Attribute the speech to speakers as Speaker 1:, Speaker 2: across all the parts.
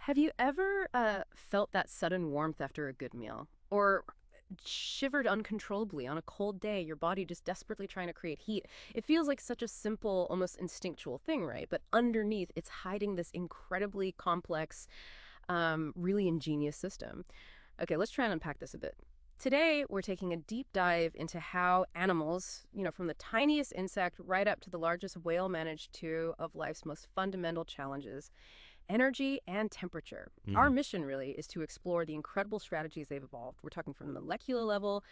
Speaker 1: Have you ever felt that sudden warmth after a good meal? Or shivered uncontrollably on a cold day, your body just desperately trying to create heat? It feels like such a simple, almost instinctual thing, right? But underneath, it's hiding this incredibly complex, really ingenious system. Okay, let's try and unpack this a bit. Today, we're taking a deep dive into how animals, from the tiniest insect right up to the largest whale, manage two of life's most fundamental challenges: energy and temperature. Our
Speaker 2: Hmm.
Speaker 1: mission really is to explore the incredible strategies they've evolved. We're talking from the molecular level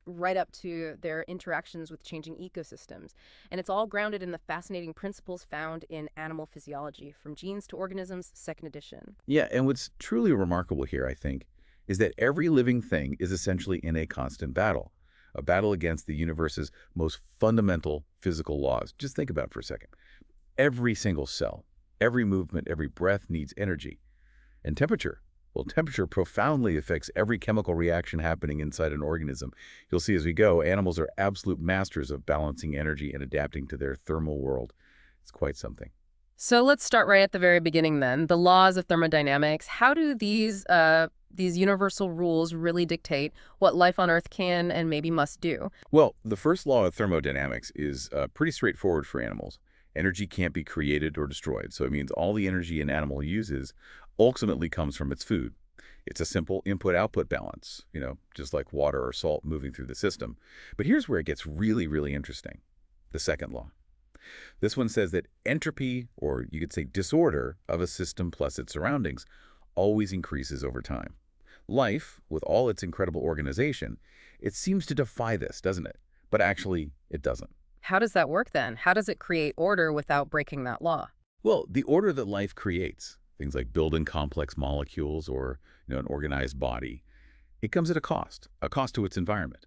Speaker 1: right up to their interactions with changing ecosystems. And it's all grounded in the fascinating principles found in Animal Physiology, From Genes to Organisms, second edition.
Speaker 2: Yeah, and what's truly remarkable here, I think, is that every living thing is essentially in a constant battle, a battle against the universe's most fundamental physical laws. Just think about it for a second. Every single cell, every movement, every breath needs energy. And temperature. Well, temperature profoundly affects every chemical reaction happening inside an organism. You'll see as we go, animals are absolute masters of balancing energy and adapting to their thermal world. It's quite something.
Speaker 1: So let's start right at the very beginning then. The laws of thermodynamics. How do these universal rules really dictate what life on Earth can and maybe must do?
Speaker 2: Well, the first law of thermodynamics is pretty straightforward for animals. Energy can't be created or destroyed, so it means all the energy an animal uses ultimately comes from its food. It's a simple input-output balance, just like water or salt moving through the system. But here's where it gets really, really interesting. The second law. This one says that entropy, or you could say disorder, of a system plus its surroundings always increases over time. Life, with all its incredible organization, it seems to defy this, doesn't it? But actually, it doesn't.
Speaker 1: How does that work then? How does it create order without breaking that law?
Speaker 2: Well, the order that life creates, things like building complex molecules or an organized body, it comes at a cost to its environment.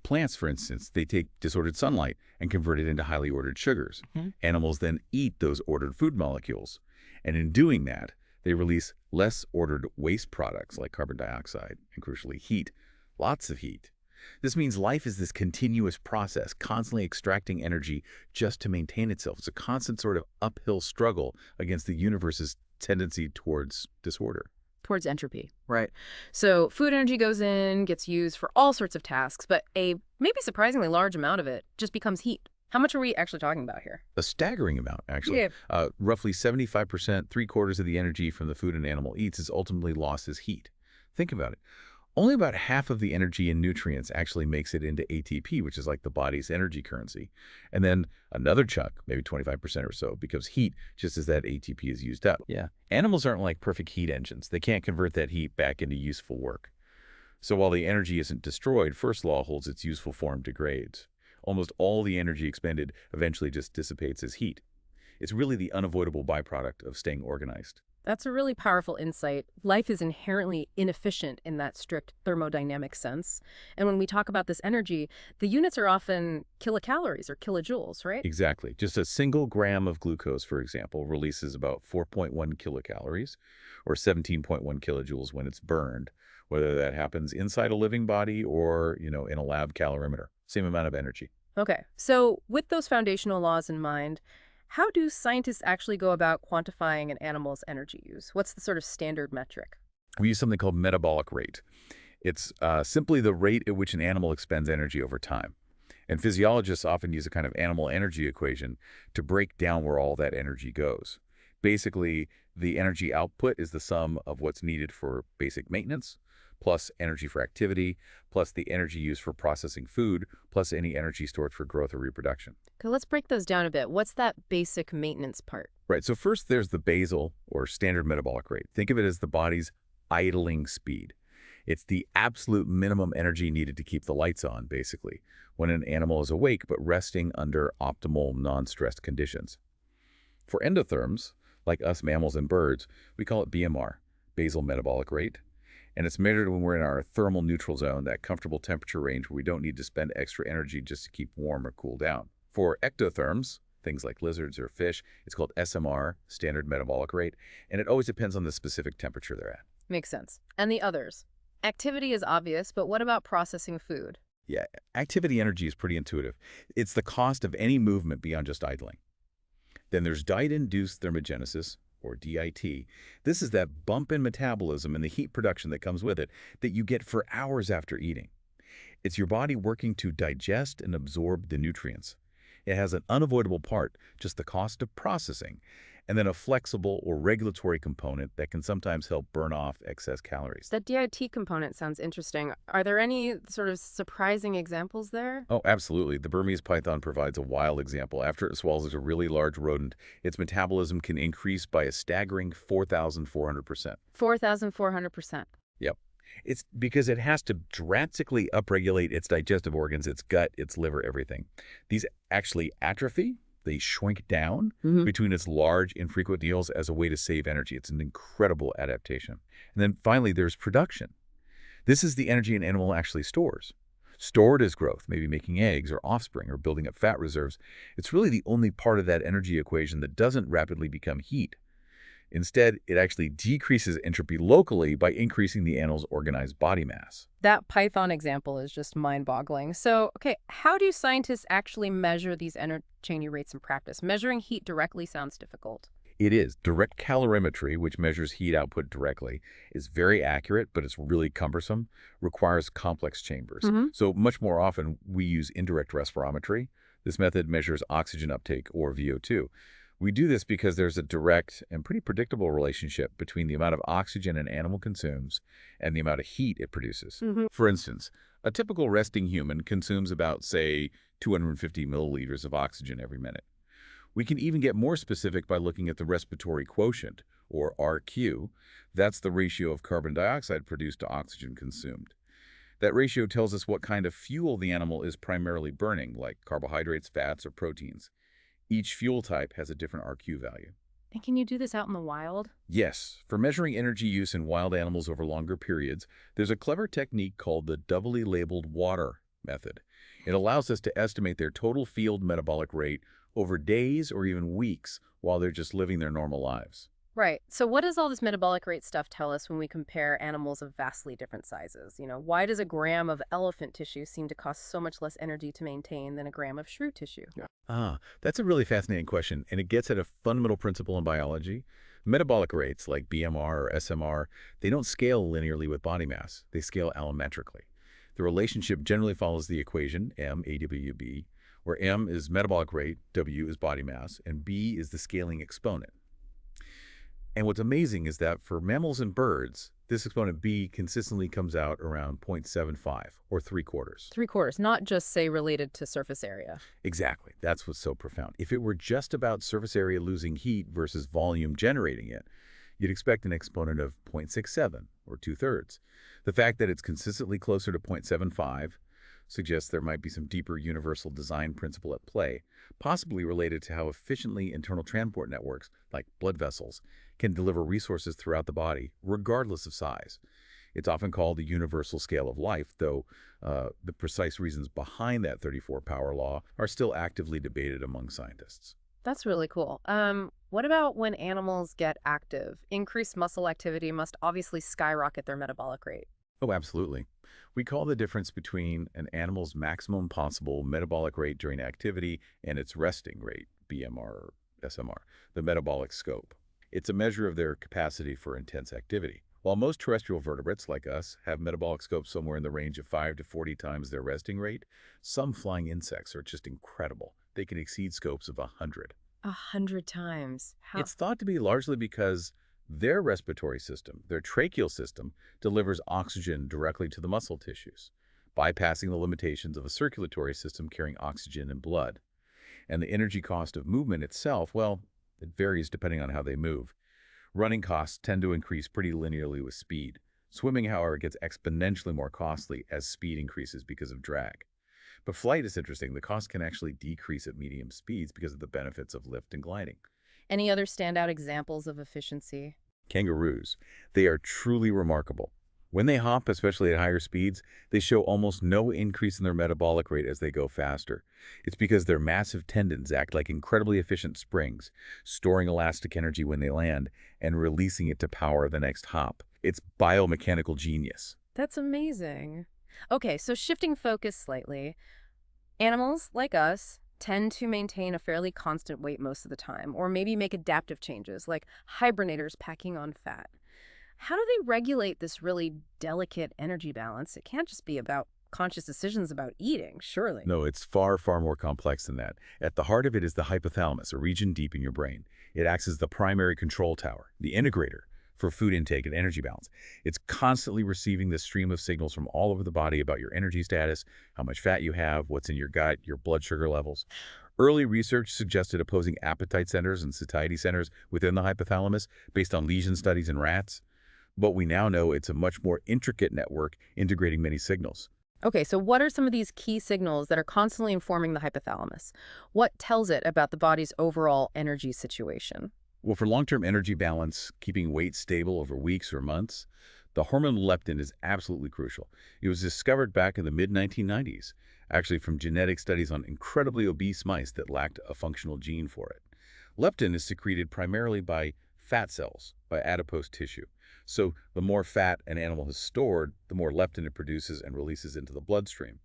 Speaker 2: Plants, for instance, they take disordered sunlight and convert it into highly ordered sugars.
Speaker 1: Mhm.
Speaker 2: Animals then eat those ordered food molecules. And in doing that, they release less ordered waste products like carbon dioxide and, crucially, heat. Lots of heat. This means life is this continuous process, constantly extracting energy just to maintain itself. It's a constant sort of uphill struggle against the universe's tendency towards disorder.
Speaker 1: Towards entropy, right? So food energy goes in, gets used for all sorts of tasks, but a maybe surprisingly large amount of it just becomes heat. How much are we actually talking about here?
Speaker 2: A staggering amount, actually.
Speaker 1: Yeah.
Speaker 2: Roughly 75%, three-quarters of the energy from the food an animal eats is ultimately lost as heat. Think about it. Only about half of the energy and nutrients actually makes it into ATP, which is like the body's energy currency. And then another chunk, maybe 25% or so, becomes heat just as that ATP is used up. Yeah. Animals aren't like perfect heat engines. They can't convert that heat back into useful work. So while the energy isn't destroyed, first law holds its useful form degrades. Almost all the energy expended eventually just dissipates as heat. It's really the unavoidable byproduct of staying organized.
Speaker 1: That's a really powerful insight. Life is inherently inefficient in that strict thermodynamic sense. And when we talk about this energy, the units are often kilocalories or kilojoules, right?
Speaker 2: Exactly. Just a single gram of glucose, for example, releases about 4.1 kilocalories or 17.1 kilojoules when it's burned, whether that happens inside a living body or, in a lab calorimeter. Same amount of energy.
Speaker 1: Okay, so with those foundational laws in mind, how do scientists actually go about quantifying an animal's energy use? What's the sort of standard metric?
Speaker 2: We use something called metabolic rate. It's simply the rate at which an animal expends energy over time. And physiologists often use a kind of animal energy equation to break down where all that energy goes. Basically, the energy output is the sum of what's needed for basic maintenance, plus energy for activity, plus the energy used for processing food, plus any energy stored for growth or reproduction.
Speaker 1: Okay, let's break those down a bit. What's that basic maintenance part?
Speaker 2: Right, so first there's the basal or standard metabolic rate. Think of it as the body's idling speed. It's the absolute minimum energy needed to keep the lights on, basically, when an animal is awake but resting under optimal, non-stressed conditions. For endotherms, like us mammals and birds, we call it BMR, basal metabolic rate, and it's measured when we're in our thermal neutral zone, that comfortable temperature range where we don't need to spend extra energy just to keep warm or cool down. For ectotherms, things like lizards or fish, it's called SMR, standard metabolic rate, and it always depends on the specific temperature they're at.
Speaker 1: Makes sense. And the others? Activity is obvious, but what about processing food?
Speaker 2: Yeah, activity energy is pretty intuitive. It's the cost of any movement beyond just idling. Then there's diet-induced thermogenesis, or DIT. This is that bump in metabolism and the heat production that comes with it that you get for hours after eating. It's your body working to digest and absorb the nutrients. It has an unavoidable part, just the cost of processing, and then a flexible or regulatory component that can sometimes help burn off excess calories.
Speaker 1: That DIT component sounds interesting. Are there any sort of surprising examples there?
Speaker 2: Oh, absolutely. The Burmese python provides a wild example. After it swallows a really large rodent, its metabolism can increase by a staggering 4,400%.
Speaker 1: 4,400%.
Speaker 2: Yep. It's because it has to drastically upregulate its digestive organs, its gut, its liver, everything. These actually atrophy. They shrink down between its large, infrequent meals as a way to save energy. It's an incredible adaptation. And then finally, there's production. This is the energy an animal actually stores. Stored as growth, maybe making eggs or offspring or building up fat reserves. It's really the only part of that energy equation that doesn't rapidly become heat. Instead, it actually decreases entropy locally by increasing the animal's organized body mass.
Speaker 1: That Python example is just mind-boggling. So, okay, how do scientists actually measure these energy rates in practice? Measuring heat directly sounds difficult.
Speaker 2: It is. Direct calorimetry, which measures heat output directly, is very accurate, but it's really cumbersome, requires complex chambers. So much more often, we use indirect respirometry. This method measures oxygen uptake, or VO2. We do this because there's a direct and pretty predictable relationship between the amount of oxygen an animal consumes and the amount of heat it produces. For instance, a typical resting human consumes about, say, 250 milliliters of oxygen every minute. We can even get more specific by looking at the respiratory quotient, or RQ. That's the ratio of carbon dioxide produced to oxygen consumed. That ratio tells us what kind of fuel the animal is primarily burning, like carbohydrates, fats, or proteins. Each fuel type has a different RQ value.
Speaker 1: And can you do this out in the wild?
Speaker 2: Yes, for measuring energy use in wild animals over longer periods, there's a clever technique called the doubly labeled water method. It allows us to estimate their total field metabolic rate over days or even weeks while they're just living their normal lives.
Speaker 1: Right. So what does all this metabolic rate stuff tell us when we compare animals of vastly different sizes? Why does a gram of elephant tissue seem to cost so much less energy to maintain than a gram of shrew tissue?
Speaker 2: That's a really fascinating question, and it gets at a fundamental principle in biology. Metabolic rates, like BMR or SMR, they don't scale linearly with body mass. They scale allometrically. The relationship generally follows the equation, M, AWB, where M is metabolic rate, W is body mass, and B is the scaling exponent. And what's amazing is that for mammals and birds, this exponent B consistently comes out around 0.75, or 3/4.
Speaker 1: 3/4, not just, say, related to surface area.
Speaker 2: Exactly. That's what's so profound. If it were just about surface area losing heat versus volume generating it, you'd expect an exponent of 0.67, or 2/3. The fact that it's consistently closer to 0.75 suggests there might be some deeper universal design principle at play, possibly related to how efficiently internal transport networks, like blood vessels, can deliver resources throughout the body, regardless of size. It's often called the universal scale of life, though the precise reasons behind that 34 power law are still actively debated among scientists.
Speaker 1: That's really cool. What about when animals get active? Increased muscle activity must obviously skyrocket their metabolic rate.
Speaker 2: Oh, absolutely. We call the difference between an animal's maximum possible metabolic rate during activity and its resting rate, BMR or SMR, the metabolic scope. It's a measure of their capacity for intense activity. While most terrestrial vertebrates, like us, have metabolic scopes somewhere in the range of 5 to 40 times their resting rate, some flying insects are just incredible. They can exceed scopes of 100.
Speaker 1: 100 times. How?
Speaker 2: It's thought to be largely because their respiratory system, their tracheal system, delivers oxygen directly to the muscle tissues, bypassing the limitations of a circulatory system carrying oxygen and blood. And the energy cost of movement itself, well, it varies depending on how they move. Running costs tend to increase pretty linearly with speed. Swimming, however, gets exponentially more costly as speed increases because of drag. But flight is interesting. The cost can actually decrease at medium speeds because of the benefits of lift and gliding.
Speaker 1: Any other standout examples of efficiency?
Speaker 2: Kangaroos, they are truly remarkable. When they hop, especially at higher speeds, they show almost no increase in their metabolic rate as they go faster. It's because their massive tendons act like incredibly efficient springs, storing elastic energy when they land and releasing it to power the next hop. It's biomechanical genius.
Speaker 1: That's amazing. Okay, so shifting focus slightly. Animals, like us, tend to maintain a fairly constant weight most of the time, or maybe make adaptive changes, like hibernators packing on fat. How do they regulate this really delicate energy balance? It can't just be about conscious decisions about eating, surely.
Speaker 2: No, it's far, far more complex than that. At the heart of it is the hypothalamus, a region deep in your brain. It acts as the primary control tower, the integrator for food intake and energy balance. It's constantly receiving this stream of signals from all over the body about your energy status, how much fat you have, what's in your gut, your blood sugar levels. Early research suggested opposing appetite centers and satiety centers within the hypothalamus based on lesion studies in rats. But we now know it's a much more intricate network integrating many signals.
Speaker 1: Okay, so what are some of these key signals that are constantly informing the hypothalamus? What tells it about the body's overall energy situation?
Speaker 2: Well, for long-term energy balance, keeping weight stable over weeks or months, the hormone leptin is absolutely crucial. It was discovered back in the mid-1990s, actually from genetic studies on incredibly obese mice that lacked a functional gene for it. Leptin is secreted primarily by fat cells, by adipose tissue. So the more fat an animal has stored, the more leptin it produces and releases into the bloodstream.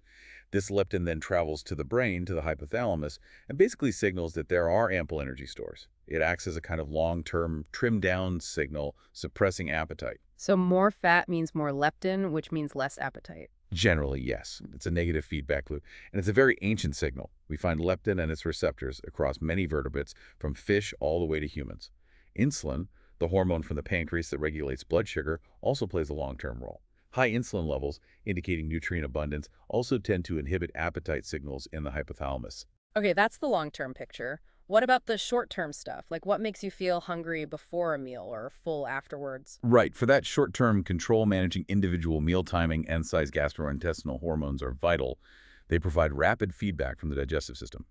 Speaker 2: This leptin then travels to the brain, to the hypothalamus, and basically signals that there are ample energy stores. It acts as a kind of long-term trim-down signal, suppressing appetite.
Speaker 1: So more fat means more leptin, which means less appetite.
Speaker 2: Generally, yes. It's a negative feedback loop, and it's a very ancient signal. We find leptin and its receptors across many vertebrates, from fish all the way to humans. Insulin, the hormone from the pancreas that regulates blood sugar, also plays a long-term role. High insulin levels, indicating nutrient abundance, also tend to inhibit appetite signals in the hypothalamus.
Speaker 1: Okay, that's the long-term picture. What about the short-term stuff? Like what makes you feel hungry before a meal or full afterwards?
Speaker 2: Right. For that short-term control, managing individual meal timing and size gastrointestinal hormones are vital. They provide rapid feedback from the digestive system.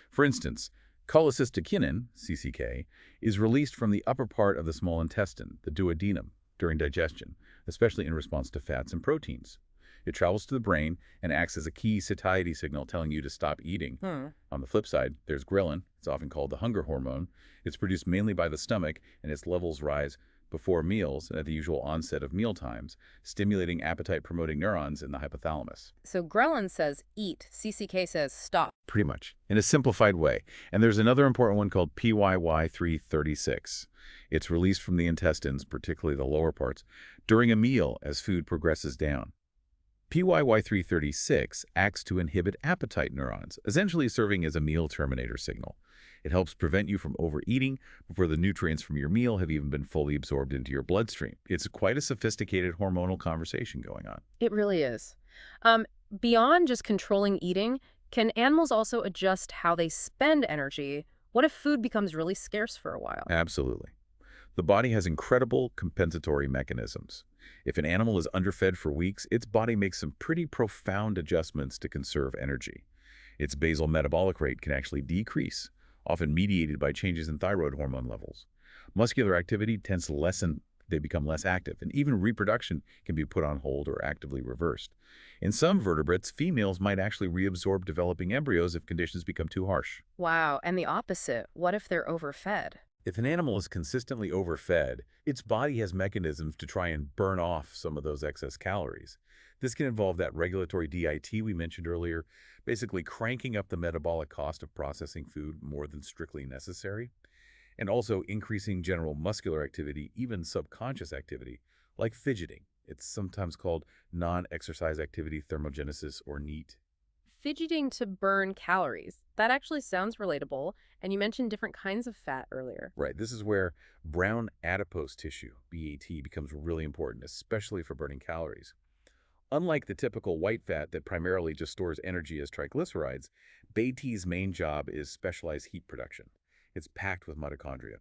Speaker 2: For instance, cholecystokinin, CCK, is released from the upper part of the small intestine, the duodenum, during digestion, especially in response to fats and proteins. It travels to the brain and acts as a key satiety signal telling you to stop eating.
Speaker 1: Hmm.
Speaker 2: On the flip side, there's ghrelin. It's often called the hunger hormone. It's produced mainly by the stomach, and its levels rise before meals and at the usual onset of meal times, stimulating appetite-promoting neurons in the hypothalamus.
Speaker 1: So ghrelin says eat, CCK says stop.
Speaker 2: Pretty much, in a simplified way. And there's another important one called PYY336. It's released from the intestines, particularly the lower parts, during a meal as food progresses down. PYY336 acts to inhibit appetite neurons, essentially serving as a meal terminator signal. It helps prevent you from overeating before the nutrients from your meal have even been fully absorbed into your bloodstream. It's quite a sophisticated hormonal conversation going on.
Speaker 1: It really is. Um, Beyond just controlling eating, can animals also adjust how they spend energy? What if food becomes really scarce for a while?
Speaker 2: Absolutely. The body has incredible compensatory mechanisms. If an animal is underfed for weeks, its body makes some pretty profound adjustments to conserve energy. Its basal metabolic rate can actually decrease, often mediated by changes in thyroid hormone levels. Muscular activity tends to lessen, they become less active, and even reproduction can be put on hold or actively reversed. In some vertebrates, females might actually reabsorb developing embryos if conditions become too harsh.
Speaker 1: Wow, and the opposite. What if they're overfed?
Speaker 2: If an animal is consistently overfed, its body has mechanisms to try and burn off some of those excess calories. This can involve that regulatory DIT we mentioned earlier, basically cranking up the metabolic cost of processing food more than strictly necessary, and also increasing general muscular activity, even subconscious activity, like fidgeting. It's sometimes called non-exercise activity thermogenesis, or NEAT.
Speaker 1: Fidgeting to burn calories. That actually sounds relatable. And you mentioned different kinds of fat earlier.
Speaker 2: Right, this is where brown adipose tissue, BAT, becomes really important, especially for burning calories. Unlike the typical white fat that primarily just stores energy as triglycerides, BAT's main job is specialized heat production. It's packed with mitochondria.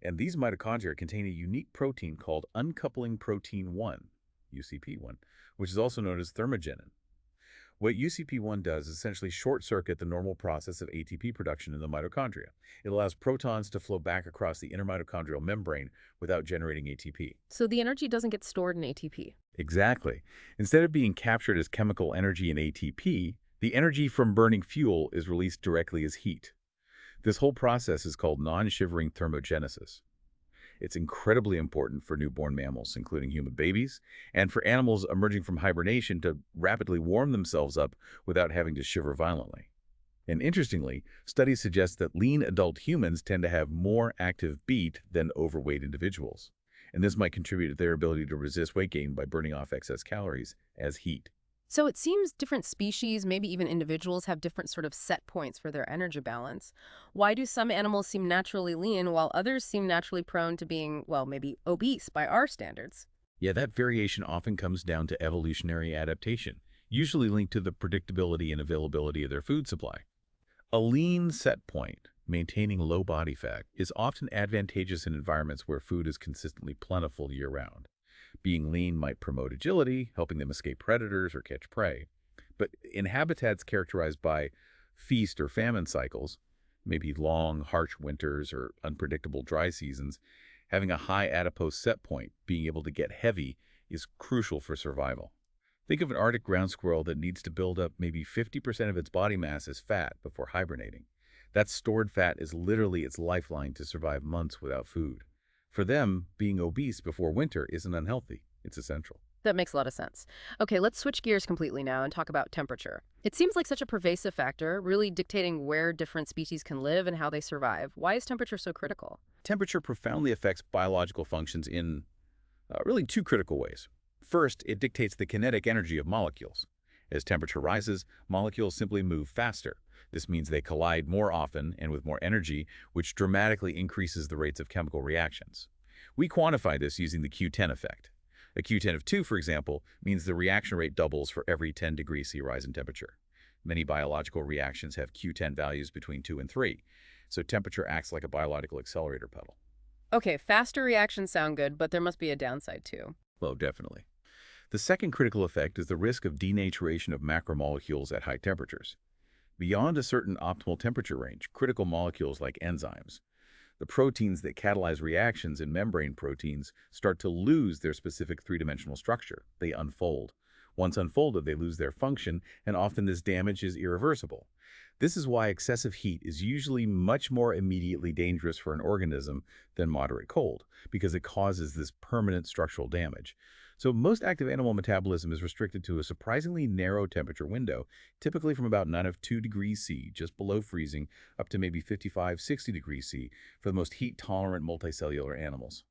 Speaker 2: And these mitochondria contain a unique protein called uncoupling protein 1, UCP1, which is also known as thermogenin. What UCP1 does is essentially short-circuit the normal process of ATP production in the mitochondria. It allows protons to flow back across the intermitochondrial membrane without generating ATP.
Speaker 1: So the energy doesn't get stored in ATP.
Speaker 2: Exactly. Instead of being captured as chemical energy in ATP, the energy from burning fuel is released directly as heat. This whole process is called non-shivering thermogenesis. It's incredibly important for newborn mammals, including human babies, and for animals emerging from hibernation to rapidly warm themselves up without having to shiver violently. And interestingly, studies suggest that lean adult humans tend to have more active beat than overweight individuals. And this might contribute to their ability to resist weight gain by burning off excess calories as heat.
Speaker 1: So it seems different species, maybe even individuals, have different sort of set points for their energy balance. Why do some animals seem naturally lean while others seem naturally prone to being, well, maybe obese by our standards?
Speaker 2: Yeah, that variation often comes down to evolutionary adaptation, usually linked to the predictability and availability of their food supply. A lean set point, maintaining low body fat, is often advantageous in environments where food is consistently plentiful year-round. Being lean might promote agility, helping them escape predators or catch prey. But in habitats characterized by feast or famine cycles, maybe long, harsh winters or unpredictable dry seasons, having a high adipose set point, being able to get heavy, is crucial for survival. Think of an Arctic ground squirrel that needs to build up maybe 50% of its body mass as fat before hibernating. That stored fat is literally its lifeline to survive months without food. For them, being obese before winter isn't unhealthy. It's essential.
Speaker 1: That makes a lot of sense. Okay, let's switch gears completely now and talk about temperature. It seems like such a pervasive factor, really dictating where different species can live and how they survive. Why is temperature so critical?
Speaker 2: Temperature profoundly affects biological functions in really two critical ways. First, it dictates the kinetic energy of molecules. As temperature rises, molecules simply move faster. This means they collide more often and with more energy, which dramatically increases the rates of chemical reactions. We quantify this using the Q10 effect. A Q10 of 2, for example, means the reaction rate doubles for every 10 degrees C rise in temperature. Many biological reactions have Q10 values between 2 and 3, so temperature acts like a biological accelerator pedal.
Speaker 1: Okay, faster reactions sound good, but there must be a downside too.
Speaker 2: Well, definitely. The second critical effect is the risk of denaturation of macromolecules at high temperatures. Beyond a certain optimal temperature range, critical molecules like enzymes, the proteins that catalyze reactions in membrane proteins, start to lose their specific three-dimensional structure. They unfold. Once unfolded, they lose their function, and often this damage is irreversible. This is why excessive heat is usually much more immediately dangerous for an organism than moderate cold, because it causes this permanent structural damage. So most active animal metabolism is restricted to a surprisingly narrow temperature window, typically from about 9 of 2 degrees C, just below freezing, up to maybe 55, 60 degrees C for the most heat-tolerant multicellular animals.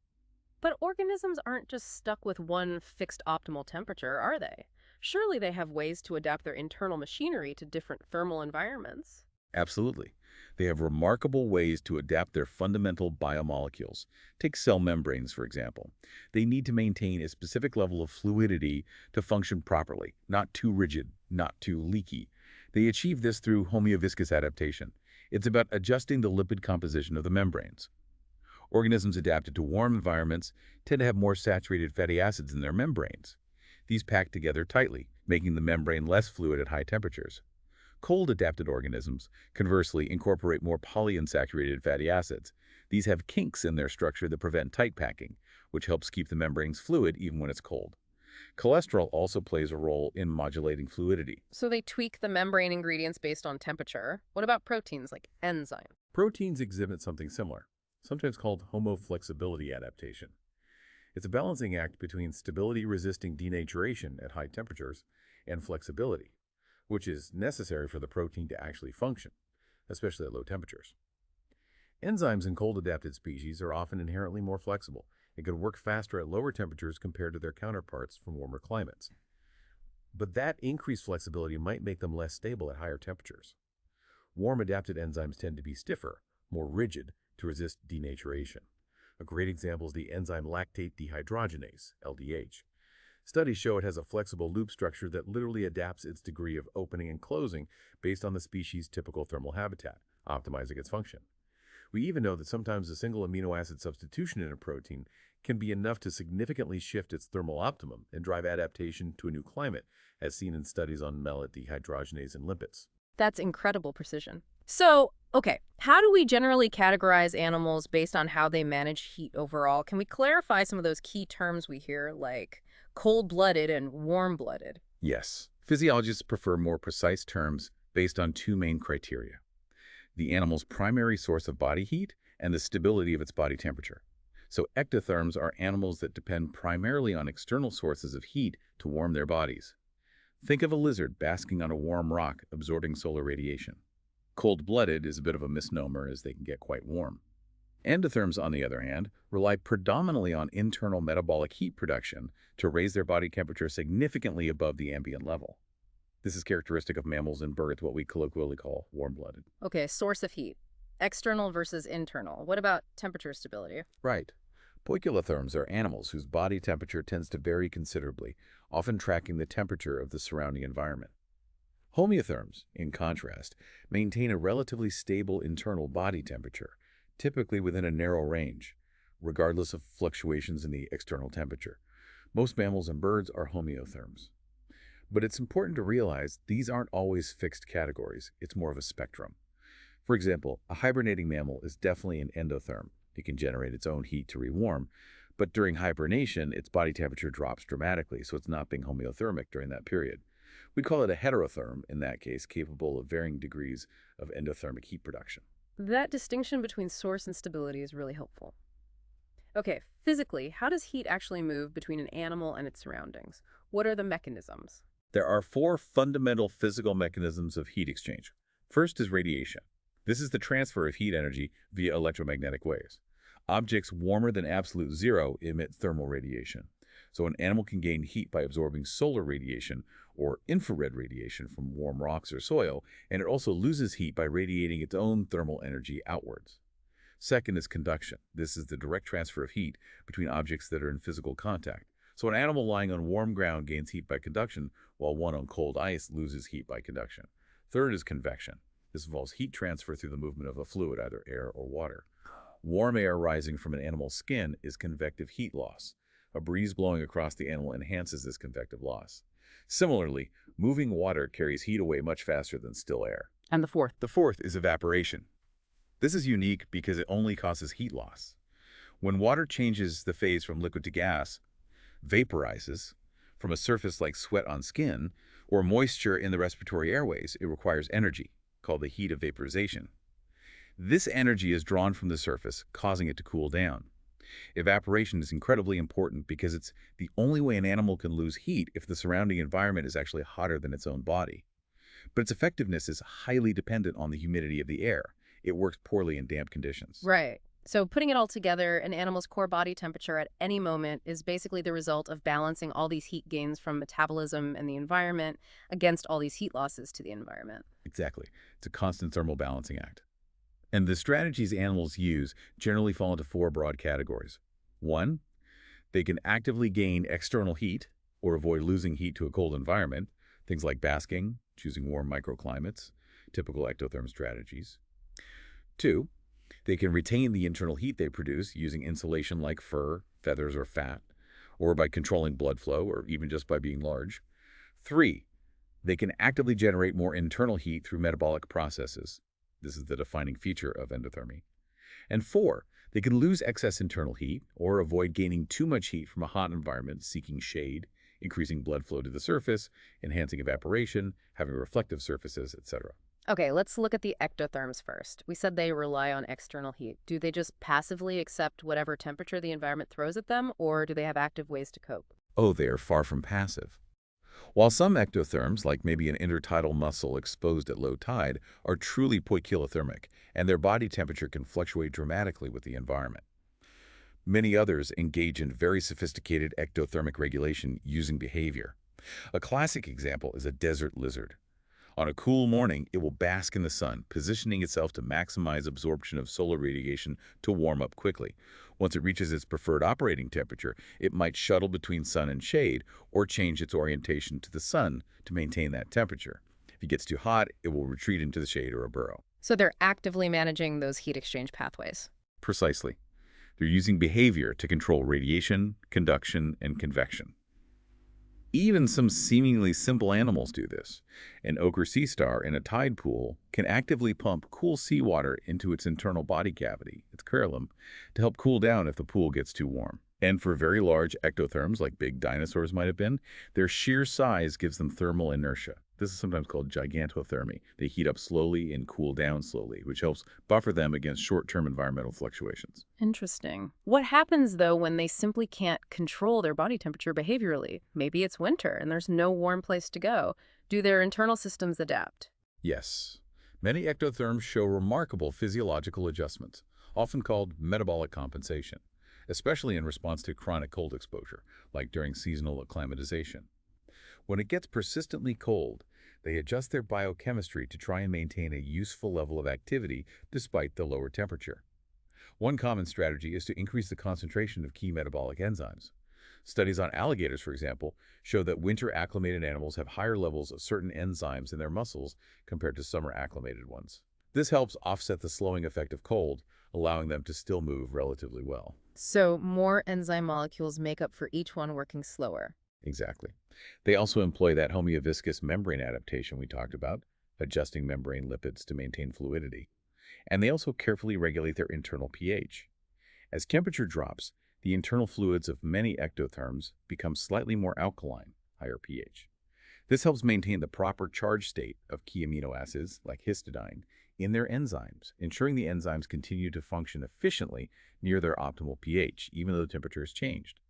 Speaker 1: But organisms aren't just stuck with one fixed optimal temperature, are they? Surely they have ways to adapt their internal machinery to different thermal environments.
Speaker 2: Absolutely. They have remarkable ways to adapt their fundamental biomolecules. Take cell membranes, for example. They need to maintain a specific level of fluidity to function properly, not too rigid, not too leaky. They achieve this through homeoviscous adaptation. It's about adjusting the lipid composition of the membranes. Organisms adapted to warm environments tend to have more saturated fatty acids in their membranes. These pack together tightly, making the membrane less fluid at high temperatures. Cold-adapted organisms, conversely, incorporate more polyunsaturated fatty acids. These have kinks in their structure that prevent tight packing, which helps keep the membranes fluid even when it's cold. Cholesterol also plays a role in modulating fluidity.
Speaker 1: So they tweak the membrane ingredients based on temperature. What about proteins like enzymes?
Speaker 2: Proteins exhibit something similar, sometimes called homoflexibility adaptation. It's a balancing act between stability-resisting denaturation at high temperatures and flexibility, which is necessary for the protein to actually function, especially at low temperatures. Enzymes in cold-adapted species are often inherently more flexible and can work faster at lower temperatures compared to their counterparts from warmer climates. But that increased flexibility might make them less stable at higher temperatures. Warm-adapted enzymes tend to be stiffer, more rigid, to resist denaturation. A great example is the enzyme lactate dehydrogenase, LDH. Studies show it has a flexible loop structure that literally adapts its degree of opening and closing based on the species' typical thermal habitat, optimizing its function. We even know that sometimes a single amino acid substitution in a protein can be enough to significantly shift its thermal optimum and drive adaptation to a new climate, as seen in studies on mellet dehydrogenase and lipids.
Speaker 1: That's incredible precision. So, okay, how do we generally categorize animals based on how they manage heat overall? Can we clarify some of those key terms we hear, like cold-blooded and warm-blooded?
Speaker 2: Yes, physiologists prefer more precise terms based on two main criteria: the animal's primary source of body heat and the stability of its body temperature. So ectotherms are animals that depend primarily on external sources of heat to warm their bodies. Think of a lizard basking on a warm rock, absorbing solar radiation. Cold-blooded is a bit of a misnomer as they can get quite warm. Endotherms, on the other hand, rely predominantly on internal metabolic heat production to raise their body temperature significantly above the ambient level. This is characteristic of mammals and birds, what we colloquially call warm-blooded.
Speaker 1: Okay, source of heat. External versus internal. What about temperature stability?
Speaker 2: Right. Poikilotherms are animals whose body temperature tends to vary considerably, often tracking the temperature of the surrounding environment. Homeotherms, in contrast, maintain a relatively stable internal body temperature, typically within a narrow range, regardless of fluctuations in the external temperature. Most mammals and birds are homeotherms. But it's important to realize these aren't always fixed categories. It's more of a spectrum. For example, a hibernating mammal is definitely an endotherm. It can generate its own heat to rewarm, but during hibernation, its body temperature drops dramatically, so it's not being homeothermic during that period. We'd call it a heterotherm, in that case, capable of varying degrees of endothermic heat production.
Speaker 1: That distinction between source and stability is really helpful. Okay, physically, how does heat actually move between an animal and its surroundings? What are the mechanisms?
Speaker 2: There are four fundamental physical mechanisms of heat exchange. First is radiation. This is the transfer of heat energy via electromagnetic waves. Objects warmer than absolute zero emit thermal radiation. So an animal can gain heat by absorbing solar radiation or infrared radiation from warm rocks or soil, and it also loses heat by radiating its own thermal energy outwards. Second is conduction. This is the direct transfer of heat between objects that are in physical contact. So an animal lying on warm ground gains heat by conduction, while one on cold ice loses heat by conduction. Third is convection. This involves heat transfer through the movement of a fluid, either air or water. Warm air rising from an animal's skin is convective heat loss. A breeze blowing across the animal enhances this convective loss. Similarly, moving water carries heat away much faster than still air.
Speaker 1: And the fourth.
Speaker 2: The fourth is evaporation. This is unique because it only causes heat loss. When water changes the phase from liquid to gas, vaporizes, from a surface like sweat on skin, or moisture in the respiratory airways, it requires energy, called the heat of vaporization. This energy is drawn from the surface, causing it to cool down. Evaporation is incredibly important because it's the only way an animal can lose heat if the surrounding environment is actually hotter than its own body. But its effectiveness is highly dependent on the humidity of the air. It works poorly in damp conditions.
Speaker 1: Right. So putting it all together, an animal's core body temperature at any moment is basically the result of balancing all these heat gains from metabolism and the environment against all these heat losses to the environment.
Speaker 2: Exactly. It's a constant thermal balancing act. And the strategies animals use generally fall into four broad categories. One, they can actively gain external heat or avoid losing heat to a cold environment, things like basking, choosing warm microclimates, typical ectotherm strategies. Two, they can retain the internal heat they produce using insulation like fur, feathers, or fat, or by controlling blood flow, or even just by being large. Three, they can actively generate more internal heat through metabolic processes. This is the defining feature of endothermy. And four, they can lose excess internal heat or avoid gaining too much heat from a hot environment, seeking shade, increasing blood flow to the surface, enhancing evaporation, having reflective surfaces, etc.
Speaker 1: Okay, let's look at the ectotherms first. We said they rely on external heat. Do they just passively accept whatever temperature the environment throws at them, or do they have active ways to cope?
Speaker 2: Oh, they are far from passive. While some ectotherms, like maybe an intertidal mussel exposed at low tide, are truly poikilothermic, and their body temperature can fluctuate dramatically with the environment. Many others engage in very sophisticated ectothermic regulation using behavior. A classic example is a desert lizard. On a cool morning, it will bask in the sun, positioning itself to maximize absorption of solar radiation to warm up quickly. Once it reaches its preferred operating temperature, it might shuttle between sun and shade or change its orientation to the sun to maintain that temperature. If it gets too hot, it will retreat into the shade or a burrow.
Speaker 1: So they're actively managing those heat exchange pathways.
Speaker 2: Precisely. They're using behavior to control radiation, conduction, and convection. Even some seemingly simple animals do this. An ochre sea star in a tide pool can actively pump cool seawater into its internal body cavity, its corylum, to help cool down if the pool gets too warm. And for very large ectotherms, like big dinosaurs might have been, their sheer size gives them thermal inertia. This is sometimes called gigantothermy. They heat up slowly and cool down slowly, which helps buffer them against short-term environmental fluctuations.
Speaker 1: Interesting. What happens, though, when they simply can't control their body temperature behaviorally? Maybe it's winter and there's no warm place to go. Do their internal systems adapt?
Speaker 2: Yes. Many ectotherms show remarkable physiological adjustments, often called metabolic compensation, especially in response to chronic cold exposure, like during seasonal acclimatization. When it gets persistently cold, they adjust their biochemistry to try and maintain a useful level of activity despite the lower temperature. One common strategy is to increase the concentration of key metabolic enzymes. Studies on alligators, for example, show that winter-acclimated animals have higher levels of certain enzymes in their muscles compared to summer-acclimated ones. This helps offset the slowing effect of cold, allowing them to still move relatively well.
Speaker 1: So more enzyme molecules make up for each one working slower.
Speaker 2: Exactly. They also employ that homeoviscous membrane adaptation we talked about, adjusting membrane lipids to maintain fluidity. And they also carefully regulate their internal pH. As temperature drops, the internal fluids of many ectotherms become slightly more alkaline, higher pH. This helps maintain the proper charge state of key amino acids, like histidine, in their enzymes, ensuring the enzymes continue to function efficiently near their optimal pH, even though the temperature has changed.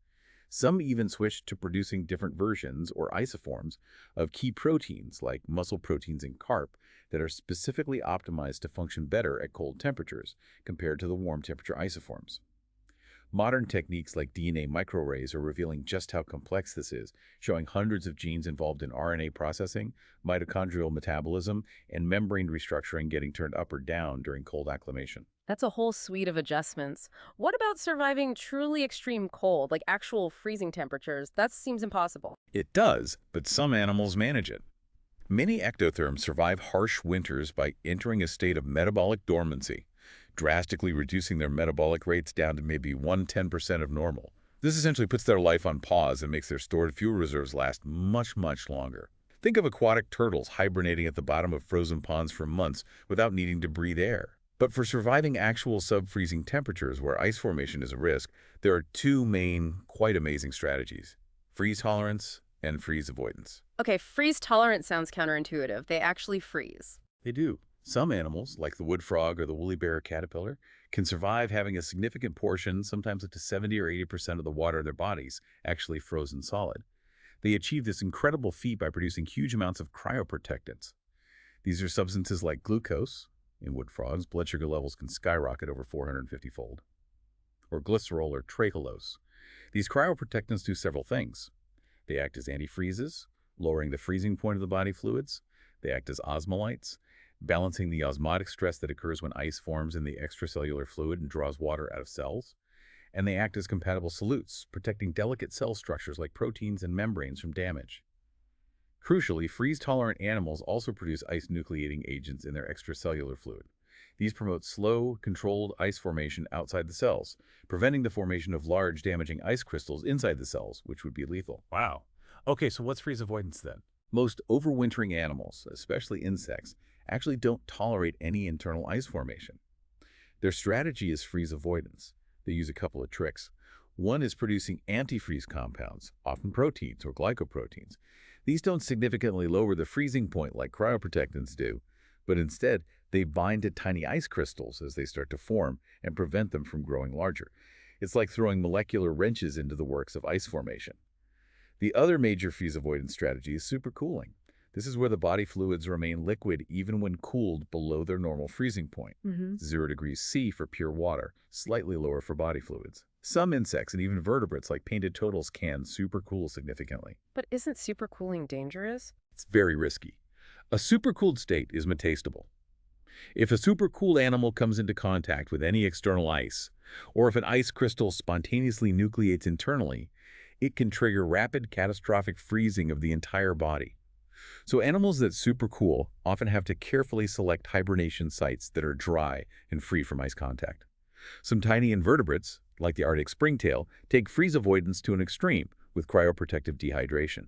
Speaker 2: Some even switch to producing different versions or isoforms of key proteins like muscle proteins and carp that are specifically optimized to function better at cold temperatures compared to the warm temperature isoforms. Modern techniques like DNA microarrays are revealing just how complex this is, showing hundreds of genes involved in RNA processing, mitochondrial metabolism, and membrane restructuring getting turned up or down during cold acclimation.
Speaker 1: That's a whole suite of adjustments. What about surviving truly extreme cold, like actual freezing temperatures? That seems impossible.
Speaker 2: It does, but some animals manage it. Many ectotherms survive harsh winters by entering a state of metabolic dormancy, drastically reducing their metabolic rates down to maybe 1/10% of normal. This essentially puts their life on pause and makes their stored fuel reserves last much, much longer. Think of aquatic turtles hibernating at the bottom of frozen ponds for months without needing to breathe air. But for surviving actual sub-freezing temperatures where ice formation is a risk, there are two main, quite amazing strategies: freeze tolerance and freeze avoidance.
Speaker 1: Okay, freeze tolerant sounds counterintuitive. They actually freeze.
Speaker 2: They do. Some animals, like the wood frog or the woolly bear caterpillar, can survive having a significant portion, sometimes up to 70 or 80% of the water in their bodies, actually frozen solid. They achieve this incredible feat by producing huge amounts of cryoprotectants. These are substances like glucose. In wood frogs, blood sugar levels can skyrocket over 450-fold. Or glycerol or trachelose. These cryoprotectants do several things. They act as antifreezes, lowering the freezing point of the body fluids. They act as osmolytes, balancing the osmotic stress that occurs when ice forms in the extracellular fluid and draws water out of cells. And they act as compatible solutes, protecting delicate cell structures like proteins and membranes from damage. Crucially, freeze-tolerant animals also produce ice-nucleating agents in their extracellular fluid. These promote slow, controlled ice formation outside the cells, preventing the formation of large, damaging ice crystals inside the cells, which would be lethal. Wow. Okay, so what's freeze avoidance then? Most overwintering animals, especially insects, actually don't tolerate any internal ice formation. Their strategy is freeze avoidance. They use a couple of tricks. One is producing antifreeze compounds, often proteins or glycoproteins. These don't significantly lower the freezing point like cryoprotectants do, but instead they bind to tiny ice crystals as they start to form and prevent them from growing larger. It's like throwing molecular wrenches into the works of ice formation. The other major freeze avoidance strategy is supercooling. This is where the body fluids remain liquid even when cooled below their normal freezing point. 0 degrees C for pure water, slightly lower for body fluids. Some insects and even vertebrates like painted turtles can supercool significantly.
Speaker 1: But isn't supercooling dangerous?
Speaker 2: It's very risky. A supercooled state is metastable. If a supercooled animal comes into contact with any external ice, or if an ice crystal spontaneously nucleates internally, it can trigger rapid catastrophic freezing of the entire body. So animals that supercool often have to carefully select hibernation sites that are dry and free from ice contact. Some tiny invertebrates, like the Arctic springtail, take freeze avoidance to an extreme with cryoprotective dehydration.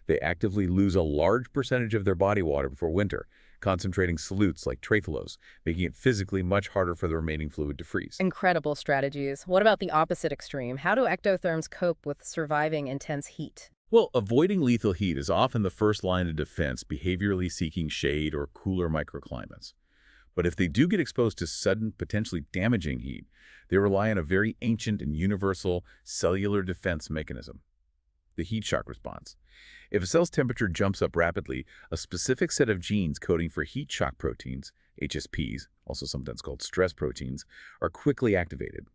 Speaker 2: They actively lose a large percentage of their body water before winter, concentrating solutes like trachelose, making it physically much harder for the remaining fluid to freeze.
Speaker 1: Incredible strategies. What about the opposite extreme? How do ectotherms cope with surviving intense heat?
Speaker 2: Well, avoiding lethal heat is often the first line of defense, behaviorally seeking shade or cooler microclimates. But if they do get exposed to sudden, potentially damaging heat, they rely on a very ancient and universal cellular defense mechanism: the heat shock response. If a cell's temperature jumps up rapidly, a specific set of genes coding for heat shock proteins, HSPs, also sometimes called stress proteins, are quickly activated.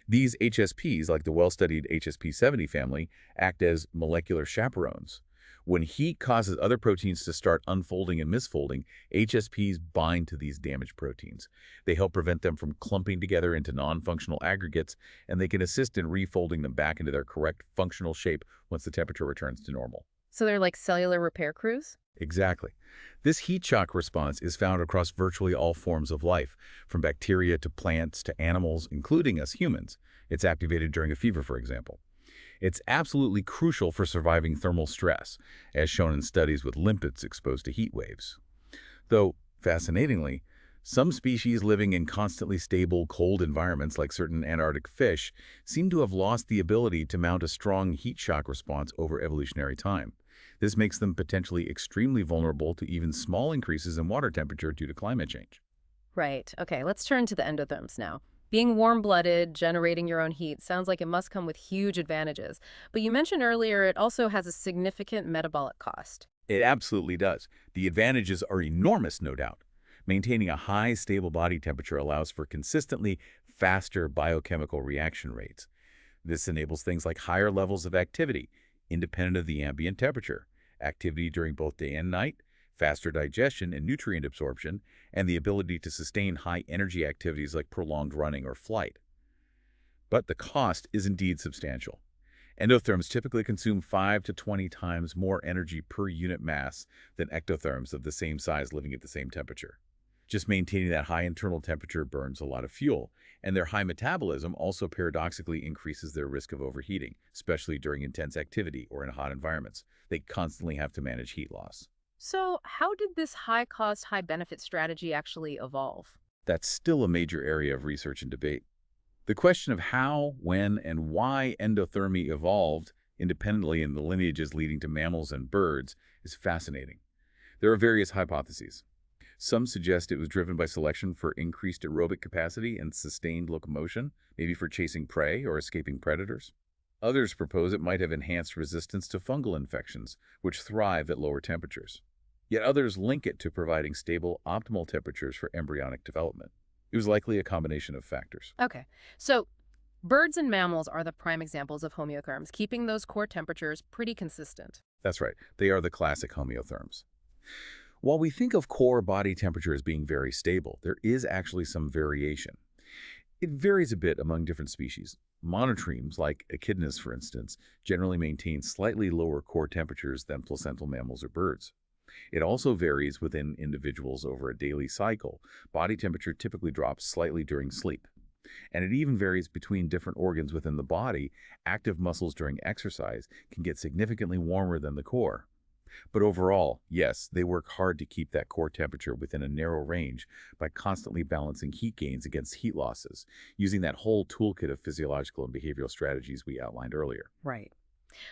Speaker 2: These HSPs, like the well-studied HSP70 family, act as molecular chaperones. When heat causes other proteins to start unfolding and misfolding, HSPs bind to these damaged proteins. They help prevent them from clumping together into non-functional aggregates, and they can assist in refolding them back into their correct functional shape once the temperature returns to normal.
Speaker 1: So they're like cellular repair crews?
Speaker 2: Exactly. This heat shock response is found across virtually all forms of life, from bacteria to plants to animals, including us humans. It's activated during a fever, for example. It's absolutely crucial for surviving thermal stress, as shown in studies with limpets exposed to heat waves. Though, fascinatingly, some species living in constantly stable, cold environments like certain Antarctic fish seem to have lost the ability to mount a strong heat shock response over evolutionary time. This makes them potentially extremely vulnerable to even small increases in water temperature due to climate change.
Speaker 1: Right. Okay, let's turn to the endotherms now. Being warm-blooded, generating your own heat, sounds like it must come with huge advantages. But you mentioned earlier it also has a significant metabolic cost.
Speaker 2: It absolutely does. The advantages are enormous, no doubt. Maintaining a high, stable body temperature allows for consistently faster biochemical reaction rates. This enables things like higher levels of activity, independent of the ambient temperature, activity during both day and night, faster digestion and nutrient absorption, and the ability to sustain high-energy activities like prolonged running or flight. But the cost is indeed substantial. Endotherms typically consume 5 to 20 times more energy per unit mass than ectotherms of the same size living at the same temperature. Just maintaining that high internal temperature burns a lot of fuel, and their high metabolism also paradoxically increases their risk of overheating, especially during intense activity or in hot environments. They constantly have to manage heat loss.
Speaker 1: So, how did this high-cost, high-benefit strategy actually evolve?
Speaker 2: That's still a major area of research and debate. The question of how, when, and why endothermy evolved independently in the lineages leading to mammals and birds is fascinating. There are various hypotheses. Some suggest it was driven by selection for increased aerobic capacity and sustained locomotion, maybe for chasing prey or escaping predators. Others propose it might have enhanced resistance to fungal infections, which thrive at lower temperatures. Yet others link it to providing stable, optimal temperatures for embryonic development. It was likely a combination of factors.
Speaker 1: Okay, so birds and mammals are the prime examples of homeotherms, keeping those core temperatures pretty consistent.
Speaker 2: That's right, they are the classic homeotherms. While we think of core body temperature as being very stable, there is actually some variation. It varies a bit among different species. Monotremes, like echidnas for instance, generally maintain slightly lower core temperatures than placental mammals or birds. It also varies within individuals over a daily cycle. Body temperature typically drops slightly during sleep. And it even varies between different organs within the body. Active muscles during exercise can get significantly warmer than the core. But overall, yes, they work hard to keep that core temperature within a narrow range by constantly balancing heat gains against heat losses, using that whole toolkit of physiological and behavioral strategies we outlined earlier.
Speaker 1: Right.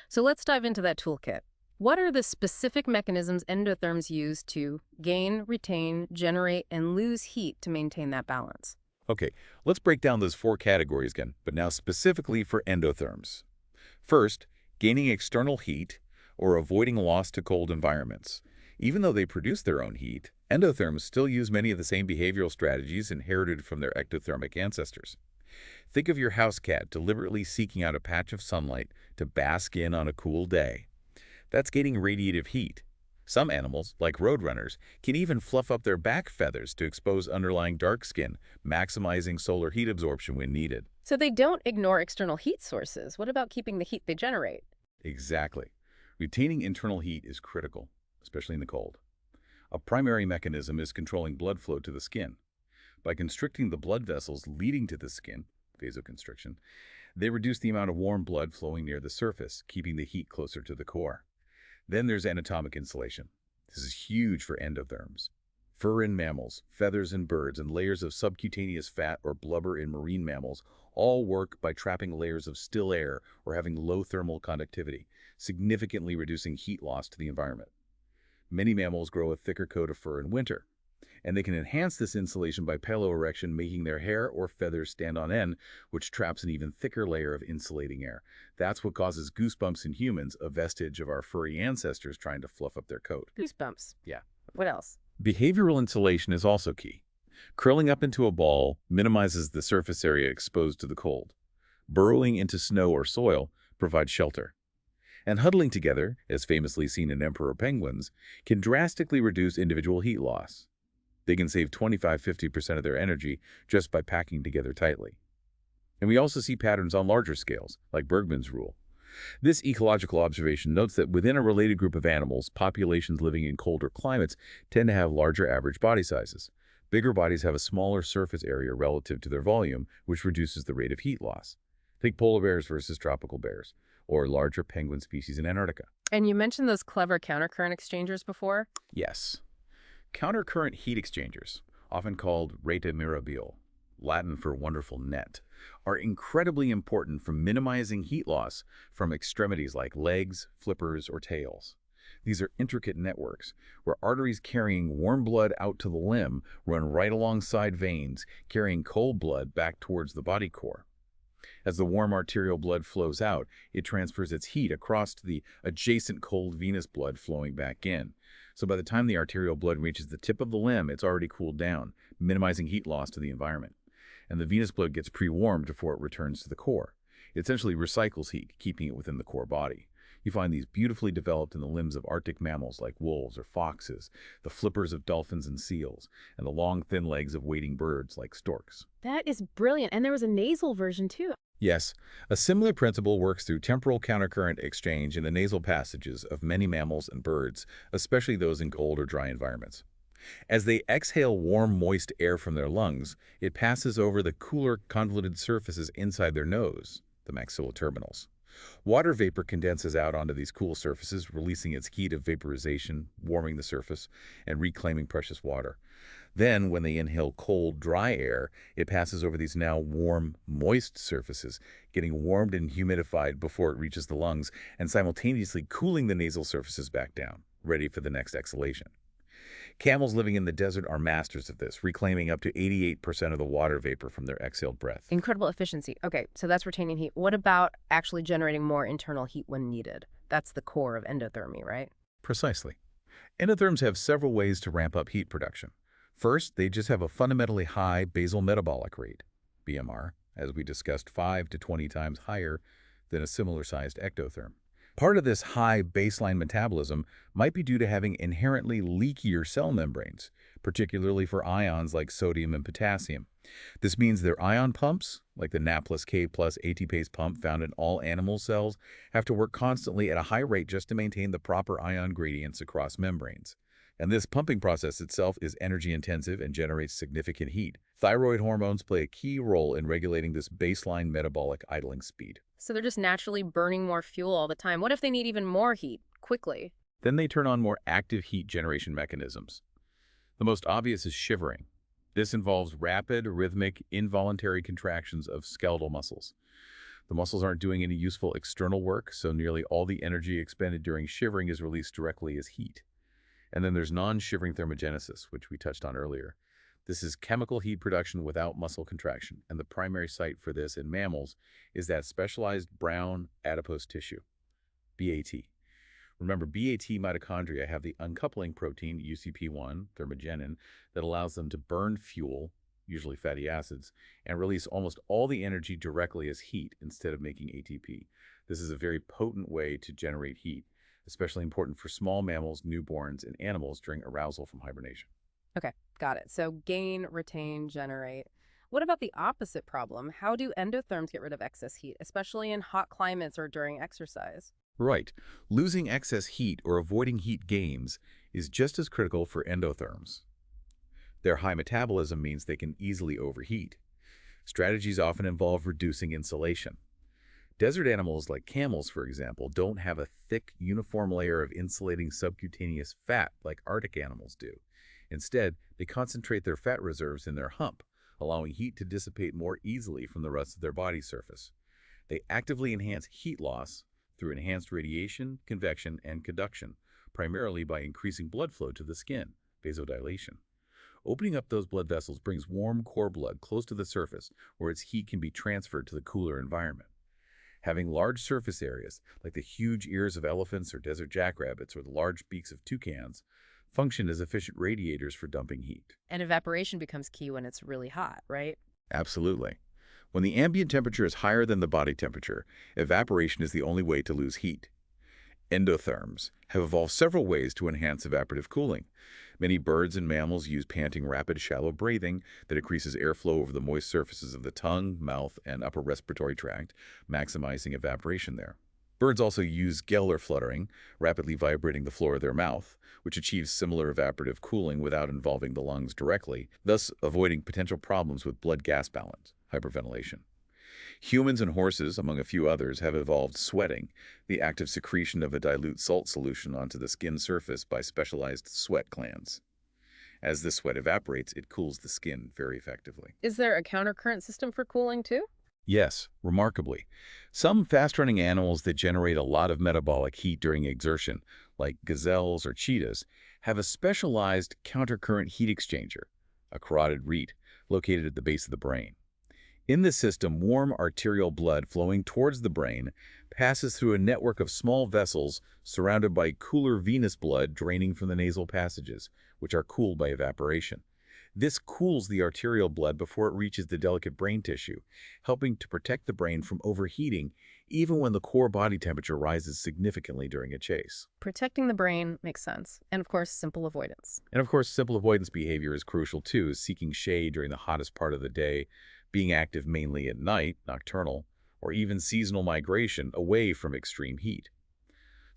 Speaker 1: So let's dive into that toolkit. What are the specific mechanisms endotherms use to gain, retain, generate, and lose heat to maintain that balance?
Speaker 2: Okay, let's break down those four categories again, but now specifically for endotherms. First, gaining external heat or avoiding loss to cold environments. Even though they produce their own heat, endotherms still use many of the same behavioral strategies inherited from their ectothermic ancestors. Think of your house cat deliberately seeking out a patch of sunlight to bask in on a cool day. That's gaining radiative heat. Some animals, like roadrunners, can even fluff up their back feathers to expose underlying dark skin, maximizing solar heat absorption when needed.
Speaker 1: So they don't ignore external heat sources. What about keeping the heat they generate?
Speaker 2: Exactly. Retaining internal heat is critical, especially in the cold. A primary mechanism is controlling blood flow to the skin. By constricting the blood vessels leading to the skin, vasoconstriction, they reduce the amount of warm blood flowing near the surface, keeping the heat closer to the core. Then there's anatomic insulation. This is huge for endotherms. Fur in mammals, feathers in birds, and layers of subcutaneous fat or blubber in marine mammals all work by trapping layers of still air or having low thermal conductivity, significantly reducing heat loss to the environment. Many mammals grow a thicker coat of fur in winter. And they can enhance this insulation by piloerection, making their hair or feathers stand on end, which traps an even thicker layer of insulating air. That's what causes goosebumps in humans, a vestige of our furry ancestors trying to fluff up their coat.
Speaker 1: Goosebumps.
Speaker 2: Yeah.
Speaker 1: What else?
Speaker 2: Behavioral insulation is also key. Curling up into a ball minimizes the surface area exposed to the cold. Burrowing into snow or soil provides shelter. And huddling together, as famously seen in emperor penguins, can drastically reduce individual heat loss. They can save 25–50% of their energy just by packing together tightly. And we also see patterns on larger scales, like Bergmann's rule. This ecological observation notes that within a related group of animals, populations living in colder climates tend to have larger average body sizes. Bigger bodies have a smaller surface area relative to their volume, which reduces the rate of heat loss. Think polar bears versus tropical bears, or larger penguin species in Antarctica.
Speaker 1: And you mentioned those clever countercurrent exchangers before.
Speaker 2: Yes. Countercurrent heat exchangers, often called rete mirabile, Latin for wonderful net, are incredibly important for minimizing heat loss from extremities like legs, flippers, or tails. These are intricate networks where arteries carrying warm blood out to the limb run right alongside veins, carrying cold blood back towards the body core. As the warm arterial blood flows out, it transfers its heat across to the adjacent cold venous blood flowing back in. So by the time the arterial blood reaches the tip of the limb, it's already cooled down, minimizing heat loss to the environment. And the venous blood gets pre-warmed before it returns to the core. It essentially recycles heat, keeping it within the core body. You find these beautifully developed in the limbs of Arctic mammals like wolves or foxes, the flippers of dolphins and seals, and the long, thin legs of wading birds like storks.
Speaker 1: That is brilliant. And there was a nasal version too.
Speaker 2: Yes, a similar principle works through temporal countercurrent exchange in the nasal passages of many mammals and birds, especially those in cold or dry environments. As they exhale warm, moist air from their lungs, it passes over the cooler, convoluted surfaces inside their nose, the maxilloterminals. Water vapor condenses out onto these cool surfaces, releasing its heat of vaporization, warming the surface, and reclaiming precious water. Then, when they inhale cold, dry air, it passes over these now warm, moist surfaces, getting warmed and humidified before it reaches the lungs, and simultaneously cooling the nasal surfaces back down, ready for the next exhalation. Camels living in the desert are masters of this, reclaiming up to 88% of the water vapor from their exhaled breath.
Speaker 1: Incredible efficiency. Okay, so that's retaining heat. What about actually generating more internal heat when needed? That's the core of endothermy, right?
Speaker 2: Precisely. Endotherms have several ways to ramp up heat production. First, they just have a fundamentally high basal metabolic rate, BMR, as we discussed 5 to 20 times higher than a similar-sized ectotherm. Part of this high baseline metabolism might be due to having inherently leakier cell membranes, particularly for ions like sodium and potassium. This means their ion pumps, like the Na plus K plus ATPase pump found in all animal cells, have to work constantly at a high rate just to maintain the proper ion gradients across membranes. And this pumping process itself is energy-intensive and generates significant heat. Thyroid hormones play a key role in regulating this baseline metabolic idling speed.
Speaker 1: So they're just naturally burning more fuel all the time. What if they need even more heat quickly?
Speaker 2: Then they turn on more active heat generation mechanisms. The most obvious is shivering. This involves rapid, rhythmic, involuntary contractions of skeletal muscles. The muscles aren't doing any useful external work, so nearly all the energy expended during shivering is released directly as heat. And then there's non-shivering thermogenesis, which we touched on earlier. This is chemical heat production without muscle contraction, and the primary site for this in mammals is that specialized brown adipose tissue, BAT. Remember, BAT mitochondria have the uncoupling protein UCP1, thermogenin, that allows them to burn fuel, usually fatty acids, and release almost all the energy directly as heat instead of making ATP. This is a very potent way to generate heat, especially important for small mammals, newborns, and animals during arousal from hibernation.
Speaker 1: Okay, got it. So gain, retain, generate. What about the opposite problem? How do endotherms get rid of excess heat, especially in hot climates or during exercise?
Speaker 2: Right. Losing excess heat or avoiding heat gains is just as critical for endotherms. Their high metabolism means they can easily overheat. Strategies often involve reducing insulation. Desert animals like camels, for example, don't have a thick, uniform layer of insulating subcutaneous fat like Arctic animals do. Instead, they concentrate their fat reserves in their hump, allowing heat to dissipate more easily from the rest of their body surface. They actively enhance heat loss through enhanced radiation, convection, and conduction, primarily by increasing blood flow to the skin, vasodilation. Opening up those blood vessels brings warm core blood close to the surface where its heat can be transferred to the cooler environment. Having large surface areas, like the huge ears of elephants or desert jackrabbits or the large beaks of toucans, function as efficient radiators for dumping heat.
Speaker 1: And evaporation becomes key when it's really hot, right?
Speaker 2: Absolutely. When the ambient temperature is higher than the body temperature, evaporation is the only way to lose heat. Endotherms have evolved several ways to enhance evaporative cooling. Many birds and mammals use panting, rapid, shallow breathing that increases airflow over the moist surfaces of the tongue, mouth, and upper respiratory tract, maximizing evaporation there. Birds also use gill or fluttering, rapidly vibrating the floor of their mouth, which achieves similar evaporative cooling without involving the lungs directly, thus avoiding potential problems with blood-gas balance, hyperventilation. Humans and horses, among a few others, have evolved sweating, the active secretion of a dilute salt solution onto the skin surface by specialized sweat glands. As this sweat evaporates, it cools the skin very effectively.
Speaker 1: Is there a countercurrent system for cooling too?
Speaker 2: Yes, remarkably. Some fast-running animals that generate a lot of metabolic heat during exertion, like gazelles or cheetahs, have a specialized countercurrent heat exchanger, a carotid reed, located at the base of the brain. In this system, warm arterial blood flowing towards the brain passes through a network of small vessels surrounded by cooler venous blood draining from the nasal passages, which are cooled by evaporation. This cools the arterial blood before it reaches the delicate brain tissue, helping to protect the brain from overheating even when the core body temperature rises significantly during a chase.
Speaker 1: Protecting the brain makes sense. And of course, simple avoidance.
Speaker 2: And of course, simple avoidance behavior is crucial too, seeking shade during the hottest part of the day, being active mainly at night, nocturnal, or even seasonal migration away from extreme heat.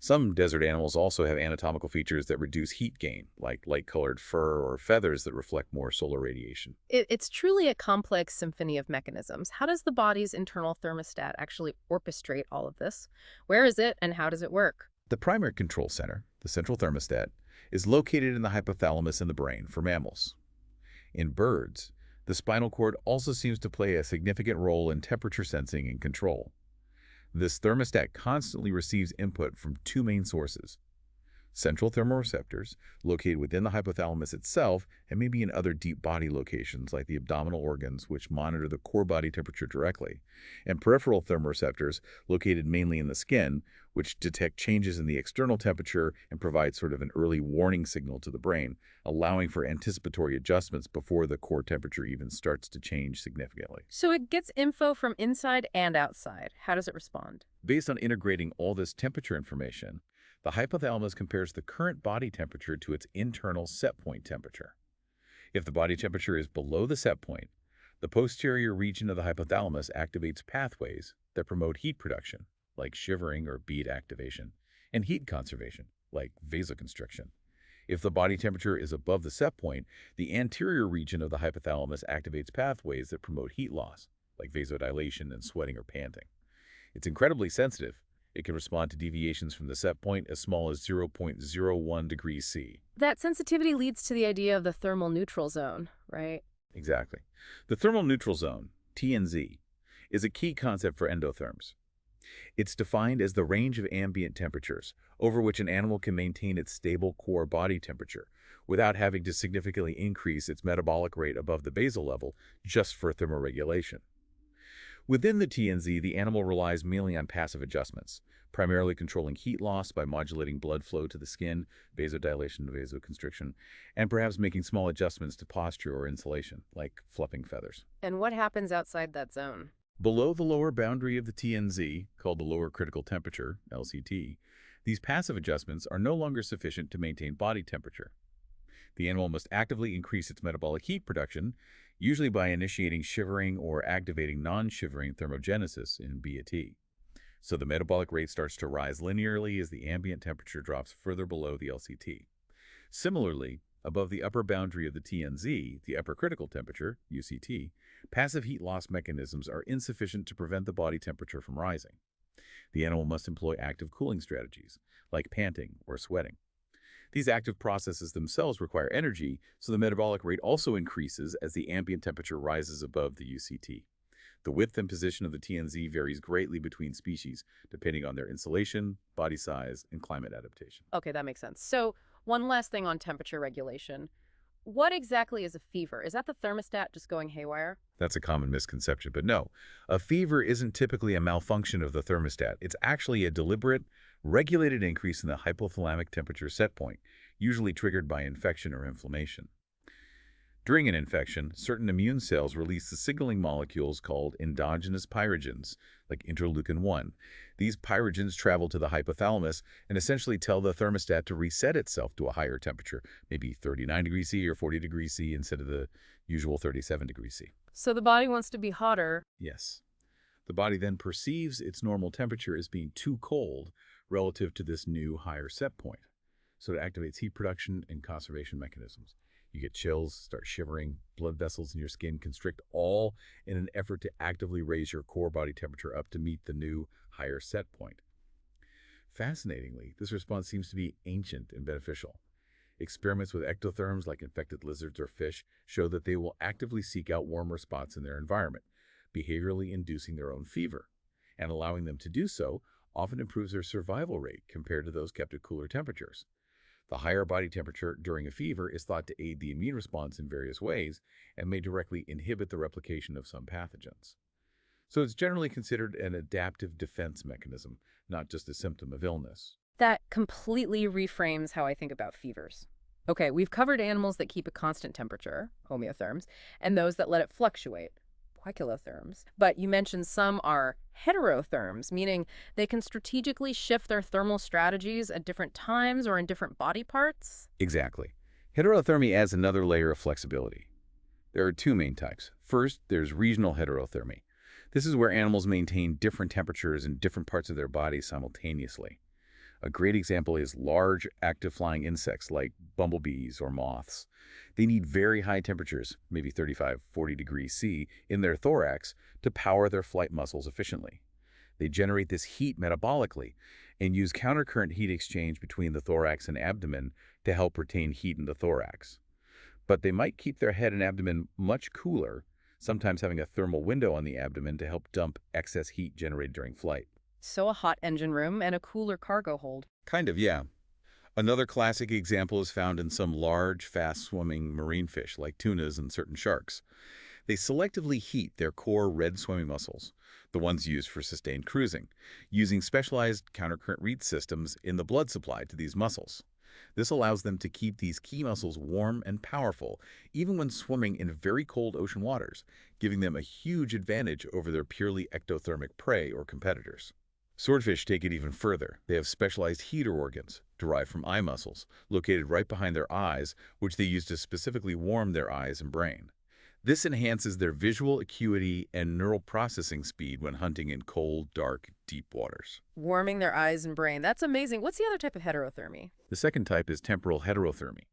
Speaker 2: Some desert animals also have anatomical features that reduce heat gain, like light-colored fur or feathers that reflect more solar radiation.
Speaker 1: It's truly a complex symphony of mechanisms. How does the body's internal thermostat actually orchestrate all of this? Where is it and how does it work?
Speaker 2: The primary control center, the central thermostat, is located in the hypothalamus in the brain for mammals. In birds, the spinal cord also seems to play a significant role in temperature sensing and control. This thermostat constantly receives input from two main sources: central thermoreceptors, located within the hypothalamus itself and maybe in other deep body locations like the abdominal organs, which monitor the core body temperature directly, and peripheral thermoreceptors, located mainly in the skin, which detect changes in the external temperature and provide sort of an early warning signal to the brain, allowing for anticipatory adjustments before the core temperature even starts to change significantly.
Speaker 1: So it gets info from inside and outside. How does it respond?
Speaker 2: Based on integrating all this temperature information, the hypothalamus compares the current body temperature to its internal set point temperature. If the body temperature is below the set point, the posterior region of the hypothalamus activates pathways that promote heat production, like shivering or bead activation, and heat conservation, like vasoconstriction. If the body temperature is above the set point, the anterior region of the hypothalamus activates pathways that promote heat loss, like vasodilation and sweating or panting. It's incredibly sensitive. It can respond to deviations from the set point as small as 0.01 degrees C.
Speaker 1: That sensitivity leads to the idea of the thermal neutral zone, right?
Speaker 2: Exactly. The thermal neutral zone, TNZ, is a key concept for endotherms. It's defined as the range of ambient temperatures over which an animal can maintain its stable core body temperature without having to significantly increase its metabolic rate above the basal level just for thermoregulation. Within the TNZ, the animal relies mainly on passive adjustments, primarily controlling heat loss by modulating blood flow to the skin, vasodilation and vasoconstriction, and perhaps making small adjustments to posture or insulation, like fluffing feathers.
Speaker 1: And what happens outside that zone?
Speaker 2: Below the lower boundary of the TNZ, called the lower critical temperature, LCT, these passive adjustments are no longer sufficient to maintain body temperature. The animal must actively increase its metabolic heat production, usually by initiating shivering or activating non-shivering thermogenesis in BAT. So the metabolic rate starts to rise linearly as the ambient temperature drops further below the LCT. Similarly, above the upper boundary of the TNZ, the upper critical temperature, UCT, passive heat loss mechanisms are insufficient to prevent the body temperature from rising. The animal must employ active cooling strategies, like panting or sweating. These active processes themselves require energy, so the metabolic rate also increases as the ambient temperature rises above the UCT. The width and position of the TNZ varies greatly between species, depending on their insulation, body size, and climate adaptation.
Speaker 1: Okay, that makes sense. So one last thing on temperature regulation. What exactly is a fever? Is that the thermostat just going haywire?
Speaker 2: That's a common misconception, but no. A fever isn't typically a malfunction of the thermostat. It's actually a deliberate, regulated increase in the hypothalamic temperature set point, usually triggered by infection or inflammation. During an infection, certain immune cells release the signaling molecules called endogenous pyrogens, like interleukin-1. These pyrogens travel to the hypothalamus and essentially tell the thermostat to reset itself to a higher temperature, maybe 39 degrees C or 40 degrees C instead of the usual 37 degrees C.
Speaker 1: So the body wants to be hotter.
Speaker 2: Yes. The body then perceives its normal temperature as being too cold relative to this new higher set point. So it activates heat production and conservation mechanisms. You get chills, start shivering, blood vessels in your skin constrict, all in an effort to actively raise your core body temperature up to meet the new higher set point. Fascinatingly, this response seems to be ancient and beneficial. Experiments with ectotherms like infected lizards or fish show that they will actively seek out warmer spots in their environment, behaviorally inducing their own fever, and allowing them to do so often improves their survival rate compared to those kept at cooler temperatures. The higher body temperature during a fever is thought to aid the immune response in various ways and may directly inhibit the replication of some pathogens. So it's generally considered an adaptive defense mechanism, not just a symptom of illness.
Speaker 1: That completely reframes how I think about fevers. Okay, we've covered animals that keep a constant temperature, homeotherms, and those that let it fluctuate, poikilotherms. But you mentioned some are heterotherms, meaning they can strategically shift their thermal strategies at different times or in different body parts.
Speaker 2: Exactly. Heterothermy adds another layer of flexibility. There are two main types. First, there's regional heterothermy. This is where animals maintain different temperatures in different parts of their bodies simultaneously. A great example is large, active flying insects like bumblebees or moths. They need very high temperatures, maybe 35, 40 degrees C, in their thorax to power their flight muscles efficiently. They generate this heat metabolically and use countercurrent heat exchange between the thorax and abdomen to help retain heat in the thorax. But they might keep their head and abdomen much cooler, sometimes having a thermal window on the abdomen to help dump excess heat generated during flight.
Speaker 1: So a hot engine room and a cooler cargo hold.
Speaker 2: Kind of, yeah. Another classic example is found in some large, fast-swimming marine fish like tunas and certain sharks. They selectively heat their core red swimming muscles, the ones used for sustained cruising, using specialized countercurrent reed systems in the blood supply to these muscles. This allows them to keep these key muscles warm and powerful, even when swimming in very cold ocean waters, giving them a huge advantage over their purely ectothermic prey or competitors. Swordfish take it even further. They have specialized heater organs, derived from eye muscles, located right behind their eyes, which they use to specifically warm their eyes and brain. This enhances their visual acuity and neural processing speed when hunting in cold, dark, deep waters.
Speaker 1: Warming their eyes and brain. That's amazing. What's the other type of heterothermy?
Speaker 2: The second type is temporal heterothermy.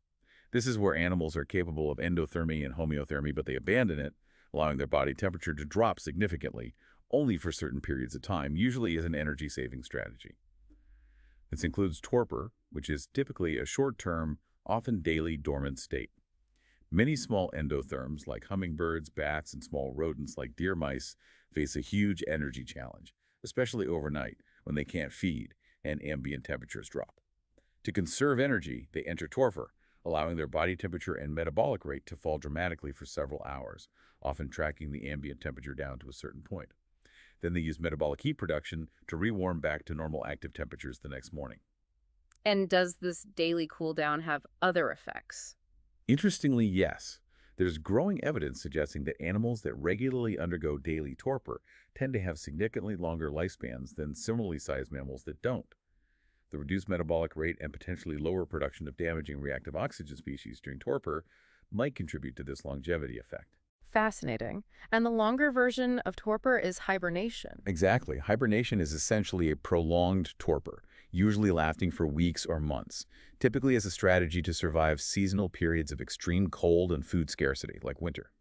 Speaker 2: This is where animals are capable of endothermy and homeothermy, but they abandon it, allowing their body temperature to drop significantly, only for certain periods of time, usually as an energy-saving strategy. This includes torpor, which is typically a short-term, often daily dormant state. Many small endotherms, like hummingbirds, bats, and small rodents like deer mice, face a huge energy challenge, especially overnight when they can't feed and ambient temperatures drop. To conserve energy, they enter torpor, allowing their body temperature and metabolic rate to fall dramatically for several hours, often tracking the ambient temperature down to a certain point. Then they use metabolic heat production to rewarm back to normal active temperatures the next morning.
Speaker 1: And does this daily cool down have other effects?
Speaker 2: Interestingly, yes. There's growing evidence suggesting that animals that regularly undergo daily torpor tend to have significantly longer lifespans than similarly sized mammals that don't. The reduced metabolic rate and potentially lower production of damaging reactive oxygen species during torpor might contribute to this longevity effect.
Speaker 1: Fascinating. And the longer version of torpor is hibernation.
Speaker 2: Exactly. Hibernation is essentially a prolonged torpor, usually lasting for weeks or months, typically as a strategy to survive seasonal periods of extreme cold and food scarcity, like winter.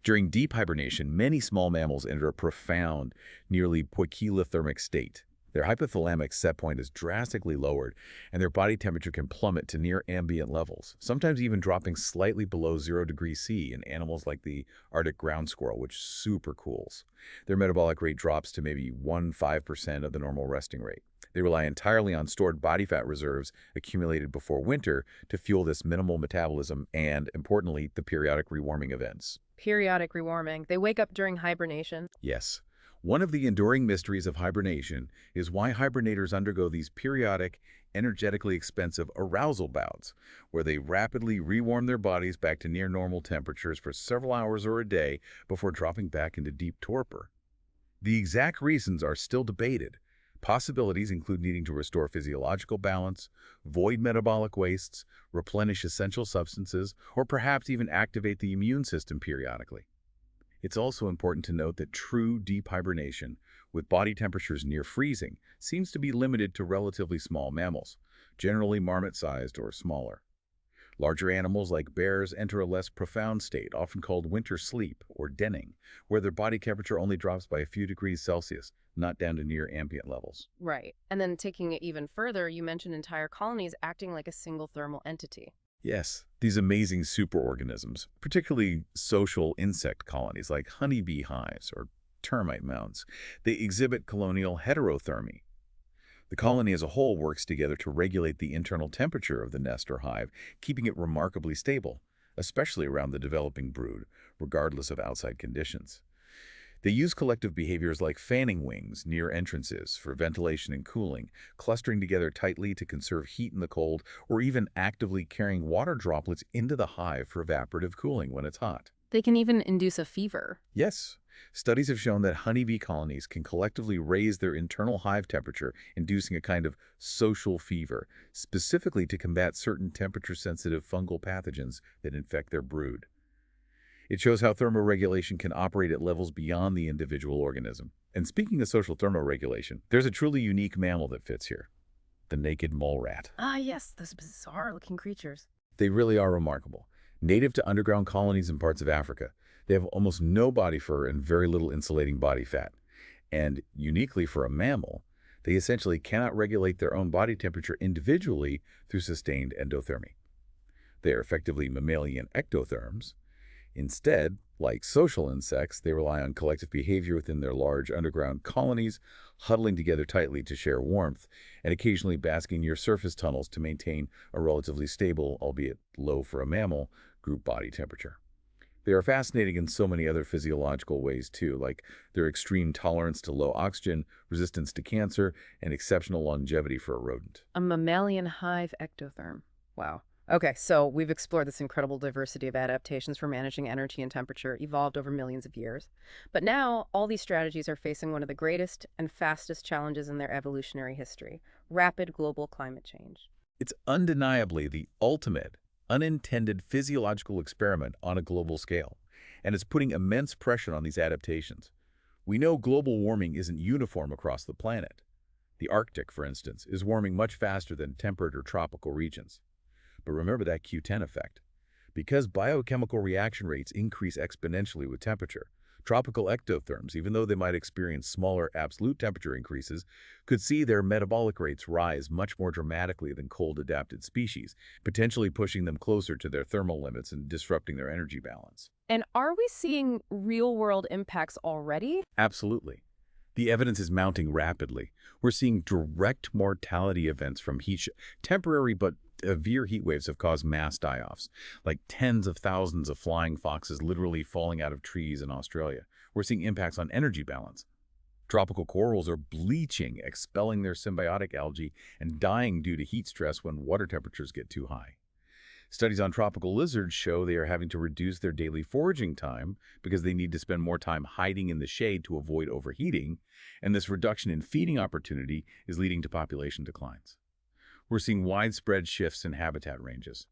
Speaker 2: During deep hibernation, many small mammals enter a profound, nearly poikilothermic state. Their hypothalamic set point is drastically lowered, and their body temperature can plummet to near ambient levels, sometimes even dropping slightly below 0 degrees C in animals like the Arctic ground squirrel, which super cools. Their metabolic rate drops to maybe 1–5% of the normal resting rate. They rely entirely on stored body fat reserves accumulated before winter to fuel this minimal metabolism and, importantly, the periodic rewarming events.
Speaker 1: Periodic rewarming. They wake up during hibernation.
Speaker 2: Yes. One of the enduring mysteries of hibernation is why hibernators undergo these periodic, energetically expensive arousal bouts, where they rapidly rewarm their bodies back to near normal temperatures for several hours or a day before dropping back into deep torpor. The exact reasons are still debated. Possibilities include needing to restore physiological balance, void metabolic wastes, replenish essential substances, or perhaps even activate the immune system periodically. It's also important to note that true deep hibernation, with body temperatures near freezing, seems to be limited to relatively small mammals, generally marmot-sized or smaller. Larger animals like bears enter a less profound state, often called winter sleep or denning, where their body temperature only drops by a few degrees Celsius, not down to near ambient levels.
Speaker 1: Right. And then taking it even further, you mentioned entire colonies acting like a single thermal entity.
Speaker 2: Yes, these amazing superorganisms, particularly social insect colonies like honeybee hives or termite mounds, they exhibit colonial heterothermy. The colony as a whole works together to regulate the internal temperature of the nest or hive, keeping it remarkably stable, especially around the developing brood, regardless of outside conditions. They use collective behaviors like fanning wings near entrances for ventilation and cooling, clustering together tightly to conserve heat in the cold, or even actively carrying water droplets into the hive for evaporative cooling when it's hot.
Speaker 1: They can even induce a fever.
Speaker 2: Yes, studies have shown that honeybee colonies can collectively raise their internal hive temperature, inducing a kind of social fever, specifically to combat certain temperature-sensitive fungal pathogens that infect their brood. It shows how thermoregulation can operate at levels beyond the individual organism. And speaking of social thermoregulation, there's a truly unique mammal that fits here, the naked mole rat.
Speaker 1: Ah, yes, those bizarre-looking creatures.
Speaker 2: They really are remarkable. Native to underground colonies in parts of Africa, they have almost no body fur and very little insulating body fat. And uniquely for a mammal, they essentially cannot regulate their own body temperature individually through sustained endothermy. They are effectively mammalian ectotherms. Instead, like social insects, they rely on collective behavior within their large underground colonies, huddling together tightly to share warmth, and occasionally basking near surface tunnels to maintain a relatively stable, albeit low for a mammal, group body temperature. They are fascinating in so many other physiological ways too, like their extreme tolerance to low oxygen, resistance to cancer, and exceptional longevity for a rodent.
Speaker 1: A mammalian hive ectotherm. Wow. Okay, so we've explored this incredible diversity of adaptations for managing energy and temperature evolved over millions of years. But now, all these strategies are facing one of the greatest and fastest challenges in their evolutionary history: rapid global climate change.
Speaker 2: It's undeniably the ultimate, unintended physiological experiment on a global scale, and it's putting immense pressure on these adaptations. We know global warming isn't uniform across the planet. The Arctic, for instance, is warming much faster than temperate or tropical regions. But remember that Q10 effect. Because biochemical reaction rates increase exponentially with temperature, tropical ectotherms, even though they might experience smaller absolute temperature increases, could see their metabolic rates rise much more dramatically than cold-adapted species, potentially pushing them closer to their thermal limits and disrupting their energy balance.
Speaker 1: And are we seeing real-world impacts already?
Speaker 2: Absolutely. The evidence is mounting rapidly. We're seeing direct mortality events from temporary but severe heat waves have caused mass die-offs, like tens of thousands of flying foxes literally falling out of trees in Australia. We're seeing impacts on energy balance. Tropical corals are bleaching, expelling their symbiotic algae, and dying due to heat stress when water temperatures get too high. Studies on tropical lizards show they are having to reduce their daily foraging time because they need to spend more time hiding in the shade to avoid overheating, and this reduction in feeding opportunity is leading to population declines. We're seeing widespread shifts in habitat ranges.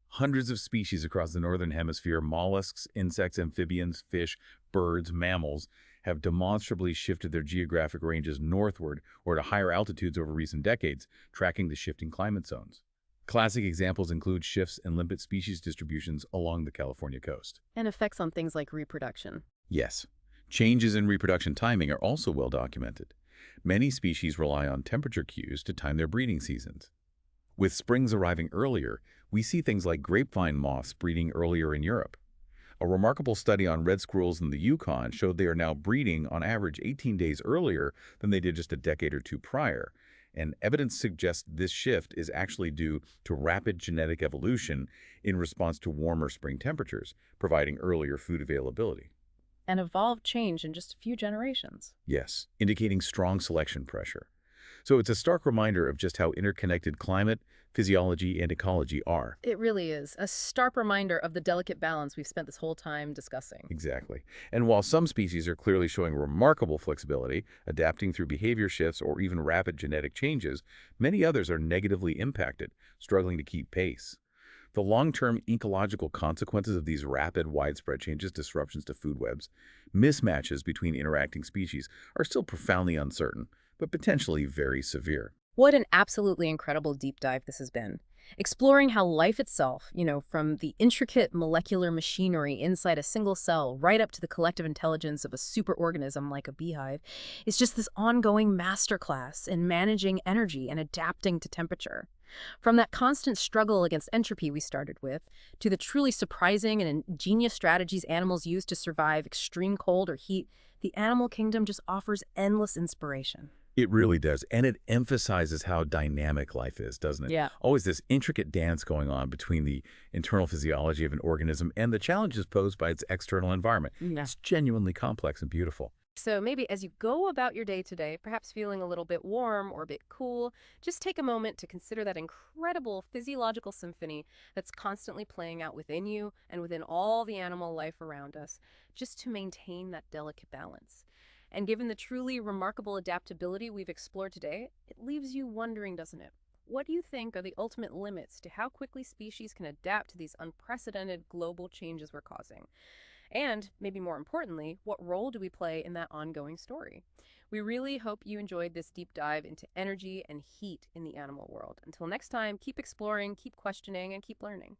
Speaker 2: Hundreds of species across the northern hemisphere, mollusks, insects, amphibians, fish, birds, mammals, have demonstrably shifted their geographic ranges northward or to higher altitudes over recent decades, tracking the shifting climate zones. Classic examples include shifts in limpet species distributions along the California coast.
Speaker 1: And effects on things like reproduction.
Speaker 2: Yes, changes in reproduction timing are also well documented. Many species rely on temperature cues to time their breeding seasons. With springs arriving earlier, we see things like grapevine moths breeding earlier in Europe. A remarkable study on red squirrels in the Yukon showed they are now breeding on average 18 days earlier than they did just a decade or two prior, And evidence suggests this shift is actually due to rapid genetic evolution in response to warmer spring temperatures, providing earlier food availability.
Speaker 1: An evolved change in just a few generations.
Speaker 2: Yes, indicating strong selection pressure. So it's a stark reminder of just how interconnected climate, physiology, and ecology are.
Speaker 1: It really is a stark reminder of the delicate balance we've spent this whole time discussing.
Speaker 2: Exactly. And while some species are clearly showing remarkable flexibility, adapting through behavior shifts or even rapid genetic changes, many others are negatively impacted, struggling to keep pace. The long-term ecological consequences of these rapid, widespread changes, disruptions to food webs, mismatches between interacting species, are still profoundly uncertain, but potentially very severe.
Speaker 1: What an absolutely incredible deep dive this has been. Exploring how life itself, from the intricate molecular machinery inside a single cell right up to the collective intelligence of a superorganism like a beehive, is just this ongoing masterclass in managing energy and adapting to temperature. From that constant struggle against entropy we started with, to the truly surprising and ingenious strategies animals use to survive extreme cold or heat, the animal kingdom just offers endless inspiration.
Speaker 2: It really does, and it emphasizes how dynamic life is, doesn't it?
Speaker 1: Yeah.
Speaker 2: Always this intricate dance going on between the internal physiology of an organism and the challenges posed by its external environment.
Speaker 1: Yeah.
Speaker 2: It's genuinely complex and beautiful.
Speaker 1: So maybe as you go about your day today, perhaps feeling a little bit warm or a bit cool, just take a moment to consider that incredible physiological symphony that's constantly playing out within you and within all the animal life around us, just to maintain that delicate balance. And given the truly remarkable adaptability we've explored today, it leaves you wondering, doesn't it? What do you think are the ultimate limits to how quickly species can adapt to these unprecedented global changes we're causing? And, maybe more importantly, what role do we play in that ongoing story? We really hope you enjoyed this deep dive into energy and heat in the animal world. Until next time, keep exploring, keep questioning, and keep learning.